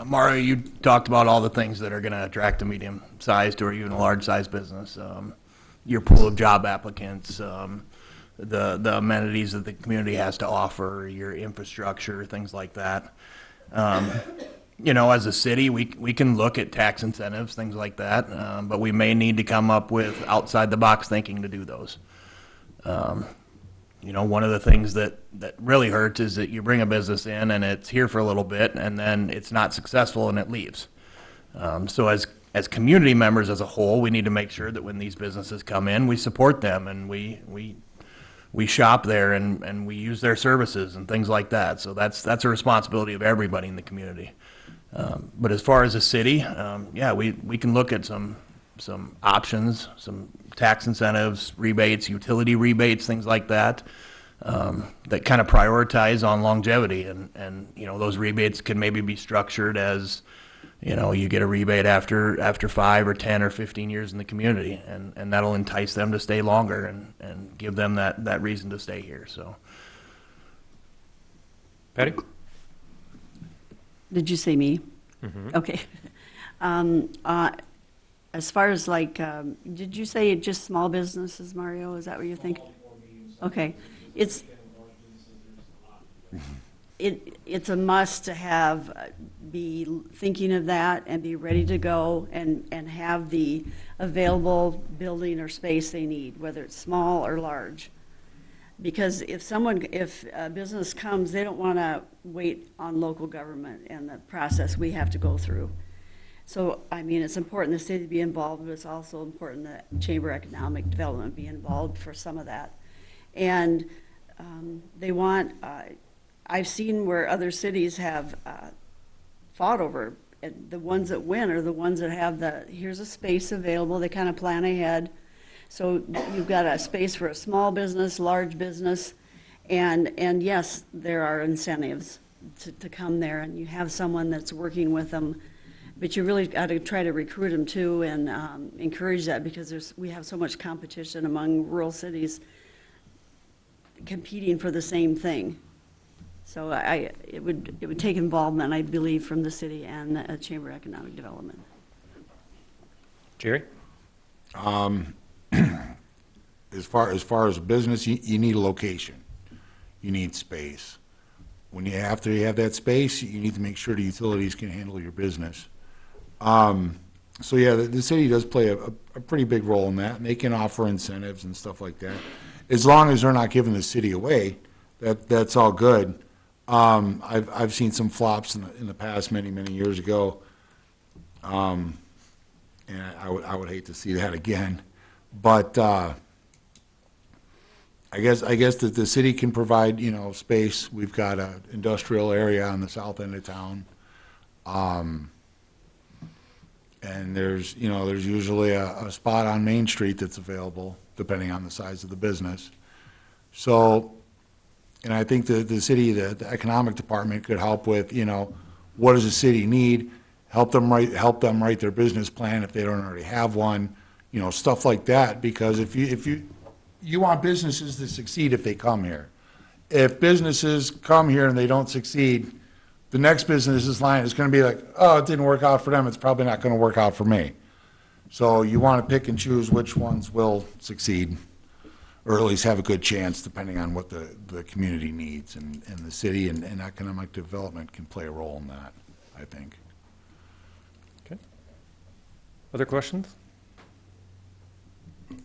Mario, you talked about all the things that are going to attract a medium-sized or even a large-sized business. Your pool of job applicants, the amenities that the community has to offer, your infrastructure, things like that. You know, as a city, we can look at tax incentives, things like that, but we may need to come up with outside-the-box thinking to do those. You know, one of the things that really hurts is that you bring a business in and it's here for a little bit and then it's not successful and it leaves. So as community members as a whole, we need to make sure that when these businesses come in, we support them and we shop there and we use their services and things like that. So that's a responsibility of everybody in the community. But as far as a city, yeah, we can look at some options, some tax incentives, rebates, utility rebates, things like that, that kind of prioritize on longevity. And, you know, those rebates can maybe be structured as, you know, you get a rebate after 5 or 10 or 15 years in the community, and that'll entice them to stay longer and give them that reason to stay here, so. Patty? Did you say me? Mhm. Okay. As far as like, did you say just small businesses, Mario? Is that what you're thinking? Okay. It's a must to have, be thinking of that and be ready to go and have the available building or space they need, whether it's small or large. Because if a business comes, they don't want to wait on local government and the process we have to go through. So, I mean, it's important the city to be involved, but it's also important that Chamber Economic Development be involved for some of that. And they want, I've seen where other cities have fought over, and the ones that win are the ones that have here's a space available, they kind of plan ahead. So you've got a space for a small business, large business, and yes, there are incentives to come there, and you have someone that's working with them. But you really got to try to recruit them too and encourage that, because we have so much competition among rural cities competing for the same thing. So it would take involvement, I believe, from the city and the Chamber of Economic Development. Jerry? As far as a business, you need a location. You need space. After you have that space, you need to make sure the utilities can handle your business. So yeah, the city does play a pretty big role in that, and they can offer incentives and stuff like that. As long as they're not giving the city away, that's all good. I've seen some flops in the past many years ago, and I would hate to see that again. But I guess that the city can provide, you know, space. We've got an industrial area on the south end of town. And there's usually a spot on Main Street that's available, depending on the size of the business. So, and I think the city, the economic department could help with, you know, what does the city need? Help them write their business plan if they don't already have one, you know, stuff like that. Because if you want businesses to succeed if they come here. If businesses come here and they don't succeed, the next business's line is going to be like, oh, it didn't work out for them, it's probably not going to work out for me. So you want to pick and choose which ones will succeed, or at least have a good chance, depending on what the community needs. And the city and economic development can play a role in that, I think. Okay. Other questions? I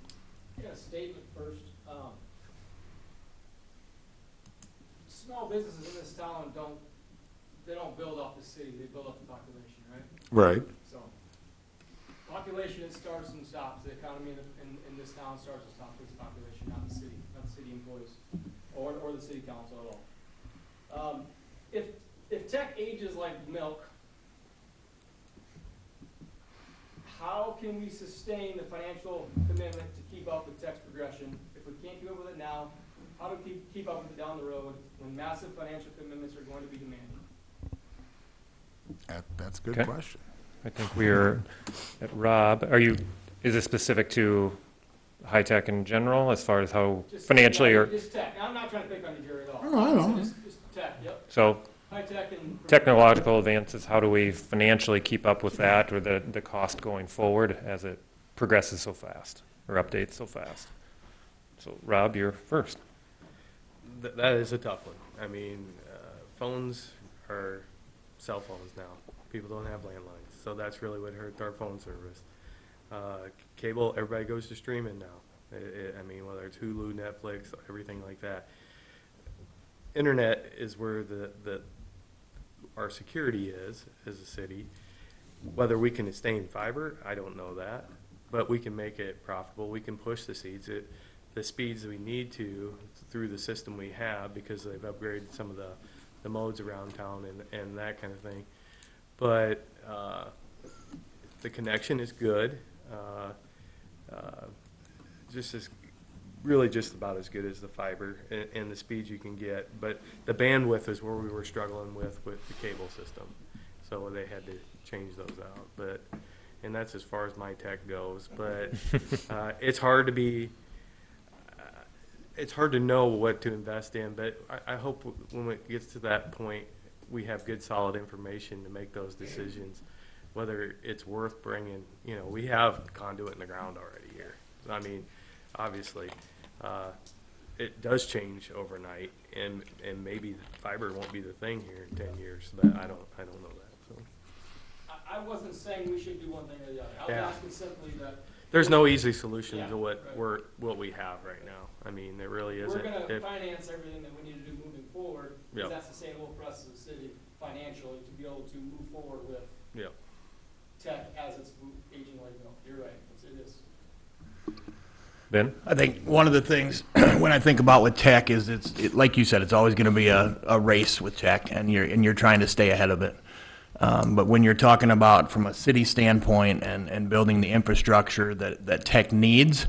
got a statement first. Small businesses in this town don't build off the city, they build off the population, right? Right. So, population, it starts and stops. The economy in this town starts and stops with the population, not the city employees, or the city council at all. If tech ages like milk, how can we sustain the financial commitment to keep up with tech's progression? If we can't keep up with it now, how do we keep up with it down the road when massive financial commitments are going to be demanded? That's a good Okay. question. I think we are at Rob. Is it specific to high tech in general as far as how Just- financially yeah, or, Just tech, I'm not trying to pick on you, Jerry, at all. No, I know. Just tech, yep, so high tech and. technological advances, how do we financially keep up with that or the cost going forward as it progresses so fast or updates so fast? So Rob, you're first. That is a tough one. I mean, phones are cell phones now. People don't have landlines, so that's really what hurt our phone service. Cable, everybody goes to streaming now. I mean, whether it's Hulu, Netflix, everything like that. Internet is where our security is as a city. Whether we can sustain fiber, I don't know that, but we can make it profitable. We can push the speeds that we need to through the system we have because they've upgraded some of the modes around town and that kind of thing. But the connection is good. Really just about as good as the fiber and the speeds you can get. But the bandwidth is where we were struggling with the cable system. So they had to change those out. And that's as far as my tech goes. But it's hard to know what to invest in. But I hope when it gets to that point, we have good, solid information to make those decisions, whether it's worth bringing. You know, we have conduit in the ground already here. I mean, obviously, it does change overnight, and maybe fiber won't be the thing here in 10 years. But I don't know that. So I wasn't saying we should do one thing or the other. I was Yeah. asking simply that. there's no easy solution Yeah, to what right. we have right now. I mean, there really We're isn't. gonna If- finance everything that we need to do moving forward, Yep. because that's sustainable for us as a city financially to be able to move forward with yeah. tech as it's aging like milk. You're right, it is. Ben? I think one of the things when I think about with tech is like you said, it's always going to be a race with tech, and you're trying to stay ahead of it. But when you're talking about from a city standpoint and building the infrastructure that tech needs,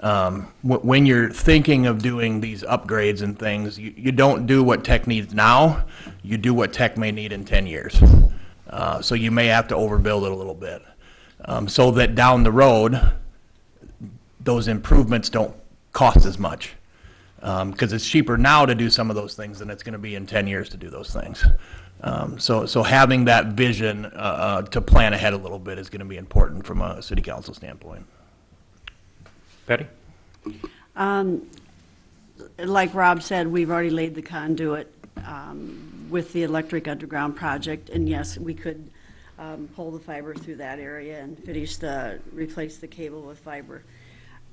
when you're thinking of doing these upgrades and things, you don't do what tech needs now, you do what tech may need in 10 years. So you may have to overbuild it a little bit, so that down the road, those improvements don't cost as much. Because it's cheaper now to do some of those things than it's going to be in 10 years to do those things. So having that vision to plan ahead a little bit is going to be important from a city council standpoint. Patty? Like Rob said, we've already laid the conduit with the electric underground project, and yes, we could pull the fiber through that area and replace the cable with fiber.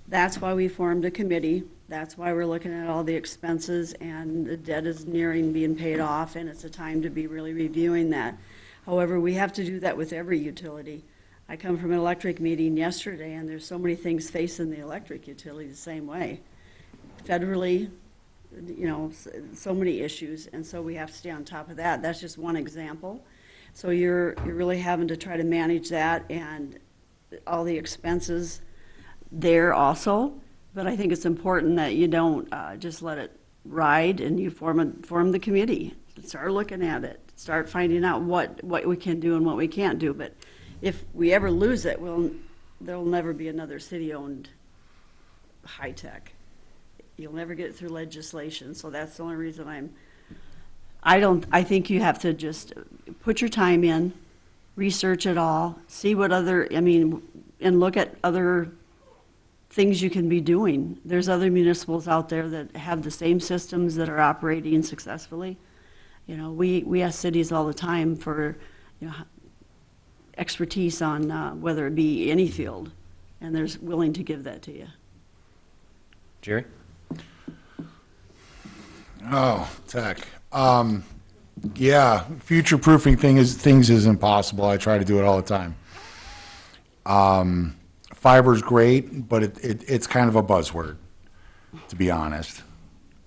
That's why we formed a committee. That's why we're looking at all the expenses, and the debt is nearing being paid off, and it's a time to be really reviewing that. However, we have to do that with every utility. I come from an electric meeting yesterday, and there's so many things facing the electric utility the same way. Federally, you know, so many issues, and so we have to stay on top of that. That's just one example. So you're really having to try to manage that and all the expenses there also, but I think it's important that you don't just let it ride, and you form the committee. Start looking at it. Start finding out what we can do and what we can't do. But if we ever lose it, there'll never be another city-owned high tech. You'll never get it through legislation. So that's the only reason I think you have to just put your time in, research it all, see what and look at other things you can be doing. There's other municipals out there that have the same systems that are operating successfully. You know, we ask cities all the time for, you know, expertise on whether it be any field, and they're willing to give that to you. Jerry? Oh, tech. Yeah, future-proofing things is impossible. I try to do it all the time. Fiber's great, but it's kind of a buzzword, to be honest.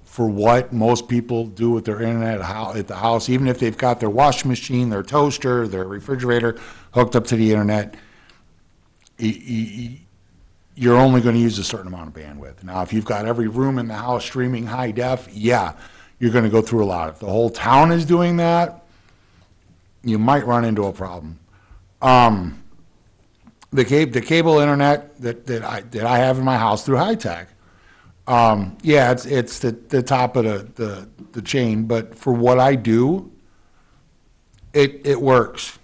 For what most people do with their internet at the house, even if they've got their washing machine, their toaster, their refrigerator hooked up to the internet, you're only going to use a certain amount of bandwidth. Now, if you've got every room in the house streaming high def, yeah, you're going to go through a lot. If the whole town is doing that, you might run into a problem. The cable internet that I have in my house through High Tech, yeah, it's the top of the chain, but for what I do, it works.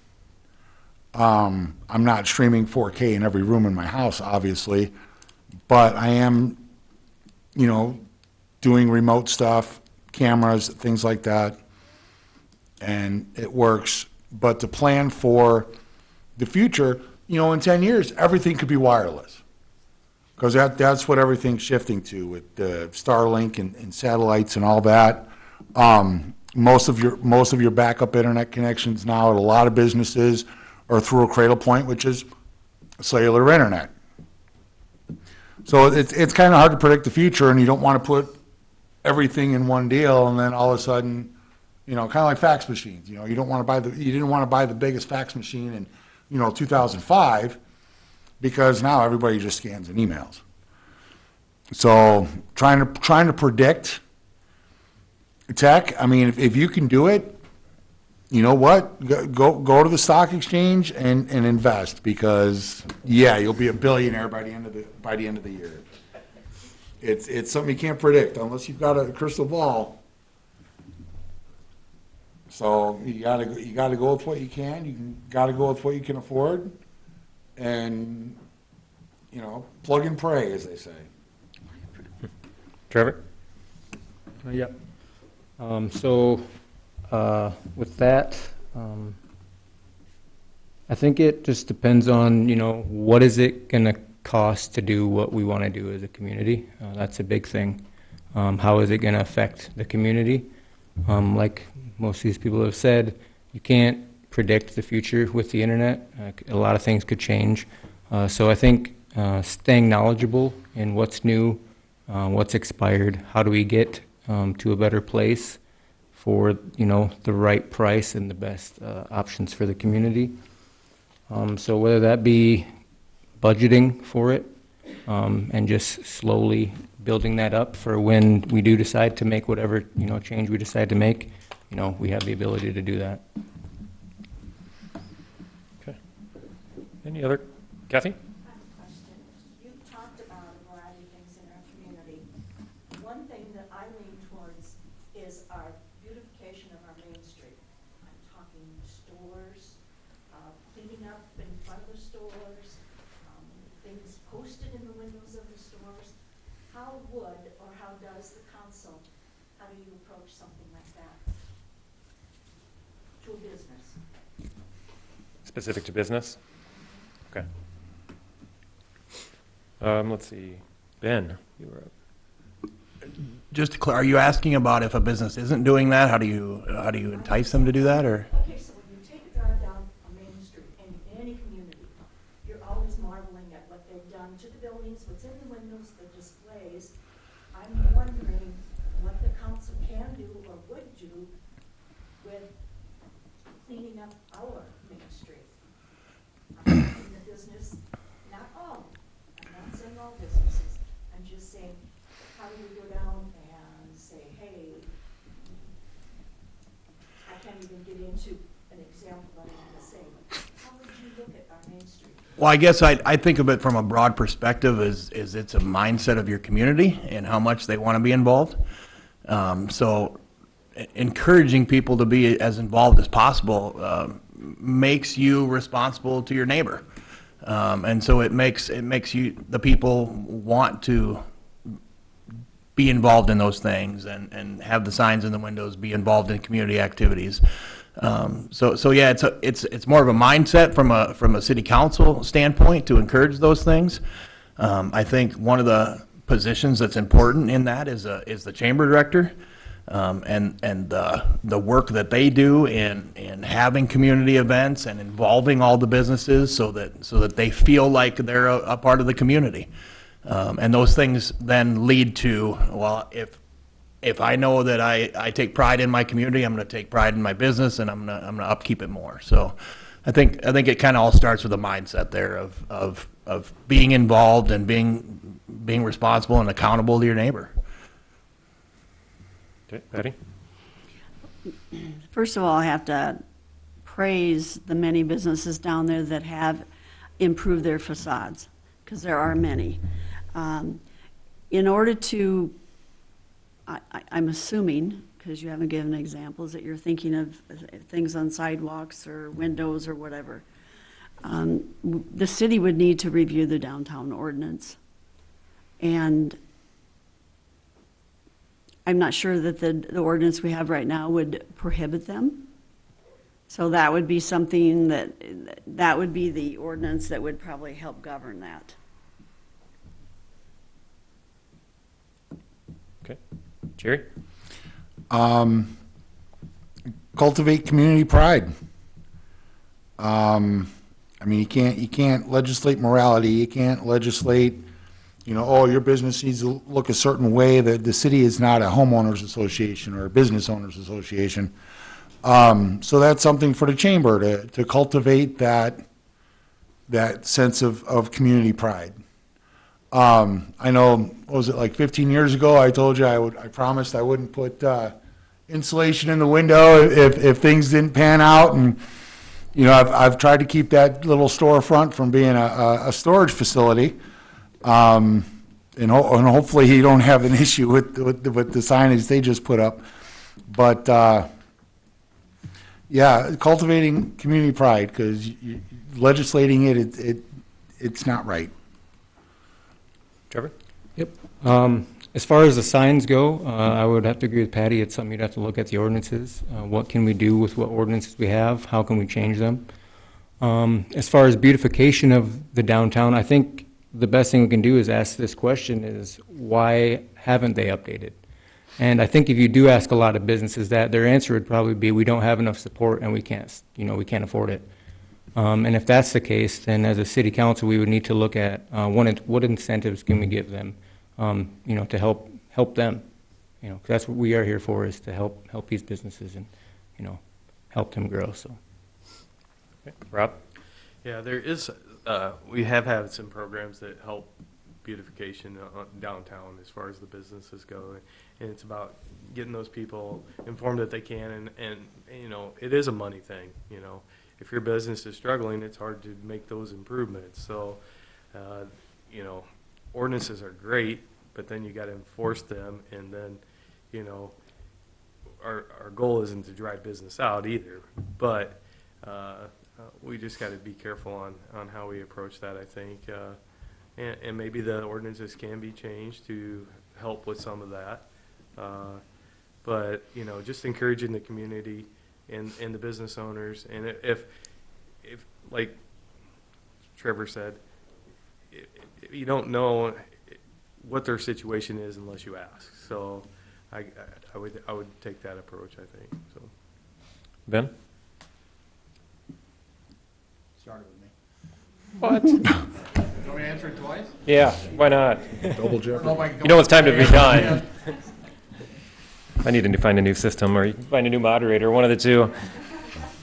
I'm not streaming 4K in every room in my house, obviously, but I am, doing remote stuff, cameras, things like that, and it works. But to plan for the future, in 10 years, everything could be wireless. Because that's what everything's shifting to with Starlink and satellites and all that. Most of your backup internet connections now at a lot of businesses are through a Cradle Point, which is cellular internet. So it's kind of hard to predict the future, and you don't want to put everything in one deal, and then all of a sudden, kind of like fax machines. You didn't want to buy the biggest fax machine in 2005, because now everybody just scans and emails. So trying to predict tech, I mean, if you can do it, you know what? Go to the stock exchange and invest, because you'll be a billionaire by the end of the year. It's something you can't predict unless you've got a crystal ball. So you gotta go with what you can. You gotta go with what you can afford, and plug and pray, as they say. Trevor? Yeah. With that, I think it just depends on, what is it going to cost to do what we want to do as a community. That's a big thing. How is it going to affect the community? Like most of these people have said, you can't predict the future with the internet. A lot of things could change. So I think staying knowledgeable in what's new, what's expired, how do we get to a better place for the right price and the best options for the community. So whether that be budgeting for it and just slowly building that up for when we do decide to make whatever change we decide to make, we have the ability to do that. Okay. Any other? Kathy? I have a question. You talked about a variety of things in our community. One thing that I lean towards is our beautification of our Main Street. I'm talking stores, cleaning up in front of the stores, things posted in the windows of the stores. How would, or how does the council, how do you approach something like that to a business? Specific to business? Okay. Let's see. Ben, you were up. Just to clear, are you asking about if a business isn't doing that? How do you entice them to do that, or? Okay, so when you take a drive down a Main Street in any community, you're always marveling at what they've done to the buildings, what's in the windows, the displays. I'm wondering what the council can do or would do with cleaning up our Main Street. I'm not in the business, not all, I'm not saying all businesses, I'm just saying, how do we go down and say, hey, I can't even get into an example that I'm going to say, but how would you look at our Main Street? Well, I guess I think of it from a broad perspective is it's a mindset of your community and how much they want to be involved. So encouraging people to be as involved as possible makes you responsible to your neighbor. And so it makes you, the people want to be involved in those things and have the signs in the windows, be involved in community activities. So yeah, it's more of a mindset from a city council standpoint to encourage those things. I think one of the positions that's important in that is the chamber director, and the work that they do in having community events and involving all the businesses so that they feel like they're a part of the community. And those things then lead to, well, if I know that I take pride in my community, I'm going to take pride in my business, and I'm going to upkeep it more. So I think it kind of all starts with a mindset there of being involved and being responsible and accountable to your neighbor. Okay, Patty? First of all, I have to praise the many businesses down there that have improved their facades, because there are many. In order to, I'm assuming, because you haven't given examples, that you're thinking of things on sidewalks or windows or whatever. The city would need to review the downtown ordinance. And I'm not sure that the ordinance we have right now would prohibit them. So that would be something that would be the ordinance that would probably help govern that. Okay. Jerry? Cultivate community pride. I mean, you can't legislate morality. You can't legislate, oh, your business needs to look a certain way. That the city is not a homeowners association or a business owners association. So that's something for the chamber to cultivate that sense of community pride. I know, what was it, like 15 years ago, I told you I promised I wouldn't put insulation in the window if things didn't pan out, and I've tried to keep that little storefront from being a storage facility, and hopefully you don't have an issue with the signage they just put up, but yeah, cultivating community pride, because legislating it's not right. Trevor? Yep. As far as the signs go, I would have to agree with Patty. It's something you'd have to look at the ordinances. What can we do with what ordinances we have? How can we change them? As far as beautification of the downtown, I think the best thing we can do is ask this question is, why haven't they updated? And I think if you do ask a lot of businesses that, their answer would probably be, we don't have enough support and we can't afford it. And if that's the case, then as a city council, we would need to look at what incentives can we give them, to help them. 'Cause that's what we are here for, is to help these businesses and, help them grow. So, Okay. Rob? Yeah, there is, we have had some programs that help beautification downtown as far as the businesses go. And it's about getting those people informed that they can, and it is a money thing, If your business is struggling, it's hard to make those improvements. So, ordinances are great, but then you got to enforce them, and then, our goal isn't to drive business out either. But we just got to be careful on how we approach that, I think. And maybe the ordinances can be changed to help with some of that. But, just encouraging the community and the business owners. And if like Trevor said, you don't know what their situation is unless you ask. So I would take that approach, I think. So Ben? Started with me. What? Do you want me to answer it twice? Yeah, why not? Double jeopardy. You know it's time to be done. I need to find a new system, or you can find a new moderator, one of the two.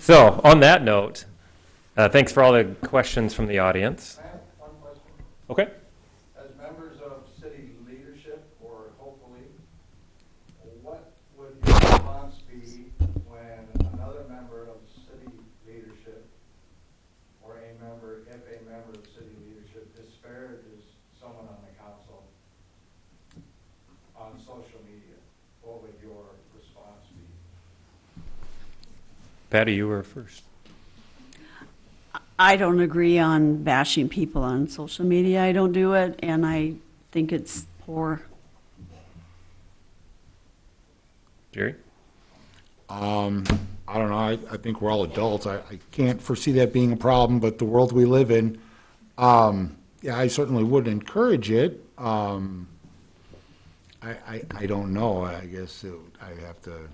So, on that note, thanks for all the questions from the audience. I have one question. Okay. As members of city leadership, or hopefully, what would your response be when another member of city leadership, or if a member of city leadership disparages someone on the council on social media? What would your response be? Patty, you were first. I don't agree on bashing people on social media. I don't do it, and I think it's poor. Jerry? I don't know. I think we're all adults. I can't foresee that being a problem, but the world we live in, yeah, I certainly would encourage it. I don't know. I guess I'd have to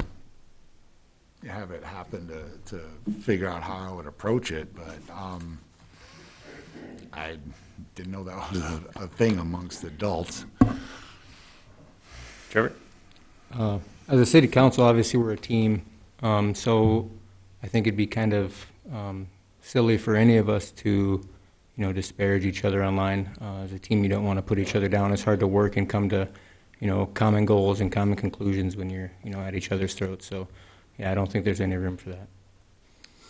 have it happen to figure out how I would approach it, but I didn't know that was a thing amongst adults. Trevor? as a city council, obviously, we're a team, so I think it'd be kind of silly for any of us to, disparage each other online. As a team, you don't want to put each other down. It's hard to work and come to, common goals and common conclusions when you're, at each other's throats. So, yeah, I don't think there's any room for that.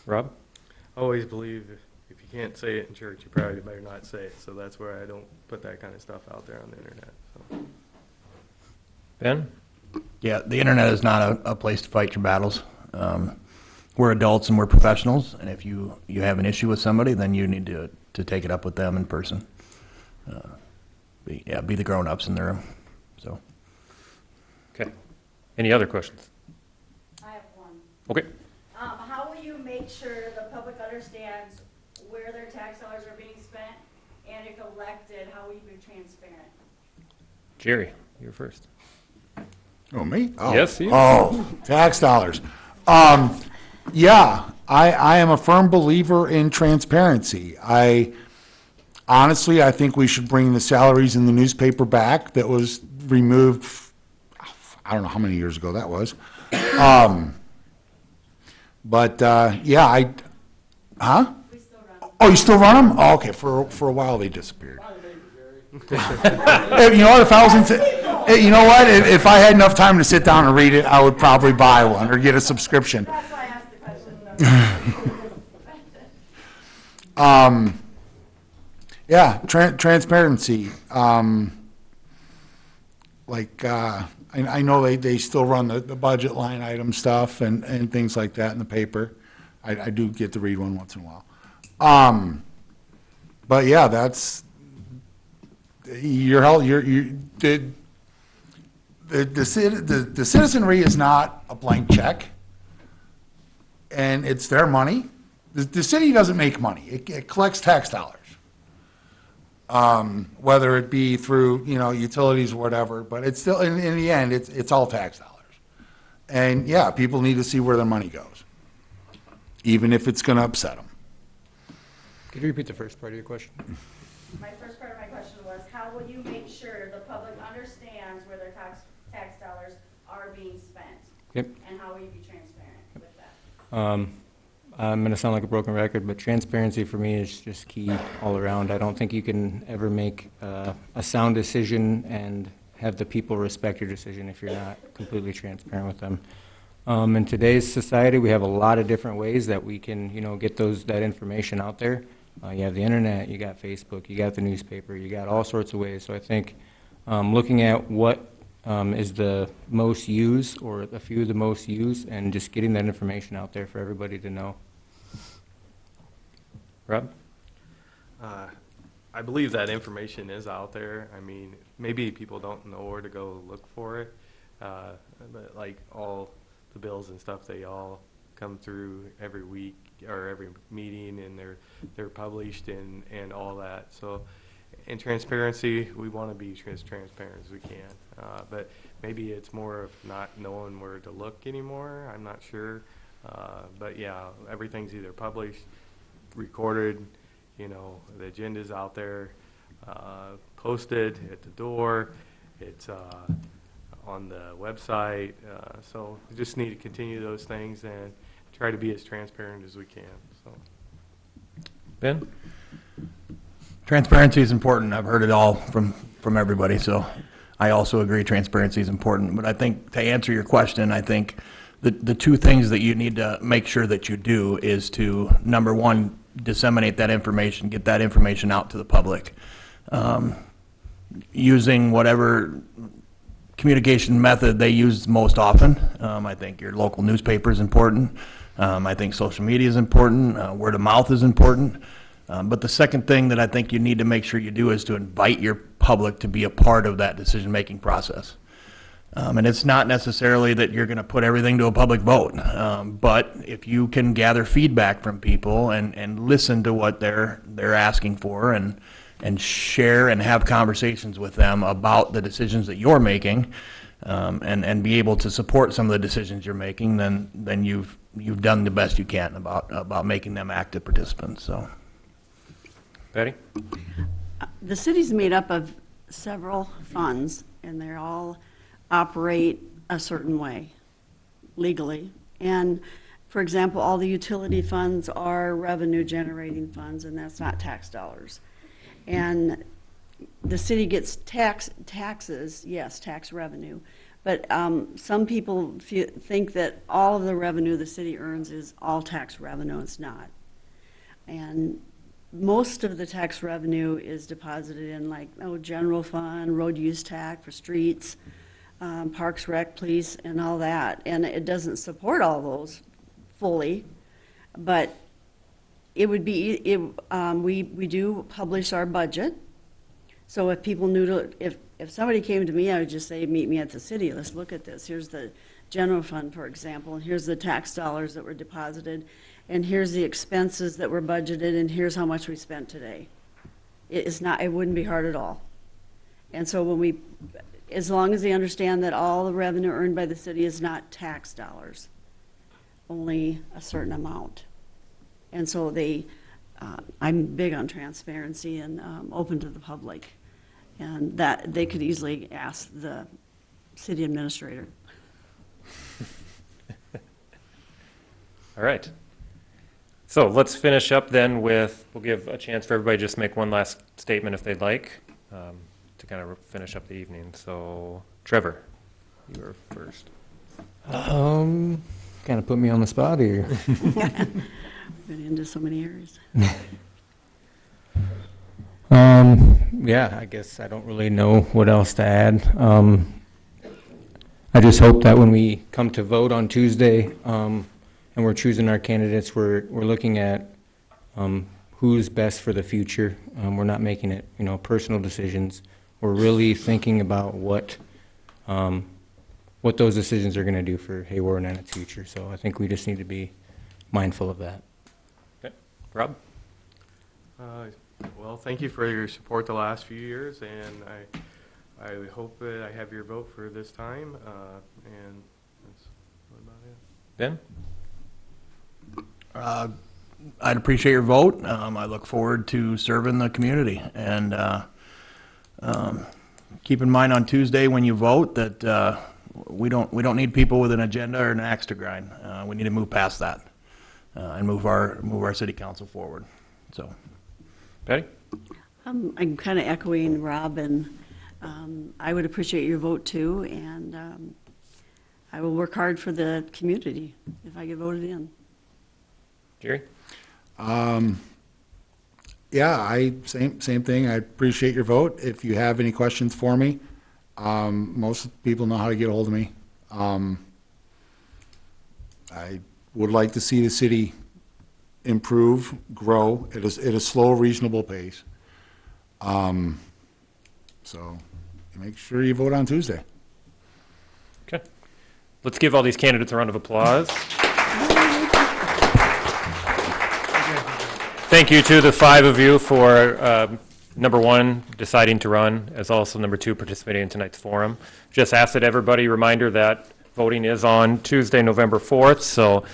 Rob? I always believe if you can't say it in church, you probably better not say it. So that's where I don't put that kind of stuff out there on the internet. So. Ben? Yeah, the internet is not a place to fight your battles. We're adults and we're professionals, and if you have an issue with somebody, then you need to take it up with them in person. Be the grown-ups in the room, so. Okay. Any other questions? I have one. Okay. How will you make sure the public understands where their tax dollars are being spent? And if elected, how will you be transparent? Jerry, you're first. Oh, me? Oh. Yes, you. Oh, tax dollars. Yeah, I am a firm believer in transparency. Honestly, I think we should bring the salaries in the newspaper back that was removed, I don't know how many years ago that was. Yeah, huh? We still run. Oh, you still run them? Oh, okay, for a while they disappeared. You know what, if I was you know what, if I had enough time to sit down and read it, I would probably buy one or get a subscription. That's why I asked the question. Yeah, transparency. I know they still run the budget line item stuff and things like that in the paper. I do get to read one once in a while. But yeah, that's the citizenry is not a blank check, and it's their money. The city doesn't make money; it collects tax dollars. Whether it be through, utilities or whatever, but it's still, in the end, it's all tax dollars. And yeah, people need to see where their money goes, even if it's gonna upset them. Could you repeat the first part of your question? My first part of my question was, how will you make sure the public understands where their tax dollars are being spent? Yep. And how will you be transparent with that? I'm going to sound like a broken record, but transparency for me is just key all around. I don't think you can ever make a sound decision and have the people respect your decision if you're not completely transparent with them. In today's society, we have a lot of different ways that we can, get that information out there. You have the internet, you got Facebook, you got the newspaper, you got all sorts of ways. So I think looking at what is the most used or a few of the most used and just getting that information out there for everybody to know. Rob? I believe that information is out there. I mean, maybe people don't know where to go look for it, but like all the bills and stuff, they all come through every week or every meeting, and they're published and all that. So, in transparency, we want to be as transparent as we can. But maybe it's more of not knowing where to look anymore. I'm not sure. But yeah, everything's either published, recorded, the agenda's out there, posted at the door, it's on the website. So we just need to continue those things and try to be as transparent as we can. So. Ben? Transparency is important. I've heard it all from everybody, so I also agree transparency is important. But I think to answer your question, I think the two things that you need to make sure that you do is to, number one, disseminate that information, get that information out to the public. Using whatever communication method they use most often. I think your local newspaper is important. I think social media is important. Word of mouth is important. But the second thing that I think you need to make sure you do is to invite your public to be a part of that decision-making process. And it's not necessarily that you're going to put everything to a public vote, but if you can gather feedback from people and listen to what they're asking for and share and have conversations with them about the decisions that you're making, and be able to support some of the decisions you're making, then you've done the best you can about making them active participants. So. Patty? The city's made up of several funds, and they all operate a certain way legally. And for example, all the utility funds are revenue generating funds, and that's not tax dollars. And the city gets taxes, yes, tax revenue, But some people think that all of the revenue the city earns is all tax revenue. It's not. And most of the tax revenue is deposited in like, general fund, road use tax for streets, parks, rec, police, and all that. And it doesn't support all those fully, but it would be, we do publish our budget. So if people knew to, if somebody came to me, I would just say, meet me at the city, let's look at this. Here's the general fund, for example, and here's the tax dollars that were deposited, and here's the expenses that were budgeted, and here's how much we spent today. It wouldn't be hard at all. And so when as long as they understand that all the revenue earned by the city is not tax dollars, only a certain amount. And so I'm big on transparency and open to the public. And that they could easily ask the city administrator. All right. So let's finish up then with, we'll give a chance for everybody to just make one last statement if they'd like, to kind of finish up the evening. So Trevor, you were first. Kind of put me on the spot here. Been into so many areas. Yeah, I guess I don't really know what else to add. I just hope that when we come to vote on Tuesday, and we're choosing our candidates, we're looking at who's best for the future. We're not making it, personal decisions. We're really thinking about what those decisions are going to do for Hayward and its future. So I think we just need to be mindful of that. Okay. Rob? Well, thank you for your support the last few years, and I hope that I have your vote for this time, and that's about it. Ben? I'd appreciate your vote. I look forward to serving the community. And keep in mind on Tuesday when you vote that we don't need people with an agenda or an axe to grind. We need to move past that and move our city council forward. So, Patty? I'm kind of echoing Rob, and I would appreciate your vote too, and I will work hard for the community if I get voted in. Jerry? Yeah, same thing. I appreciate your vote. If you have any questions for me, most people know how to get a hold of me. I would like to see the city improve, grow at a slow, reasonable pace. So make sure you vote on Tuesday. Okay. Let's give all these candidates a round of applause. Thank you to the 5 of you for, number 1, deciding to run, as also number 2, participating in tonight's forum. Just ask that everybody, reminder that voting is on Tuesday, November 4th, so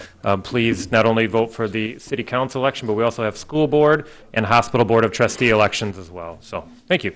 please not only vote for the city council election, but we also have school board and hospital board of trustee elections as well. So thank you.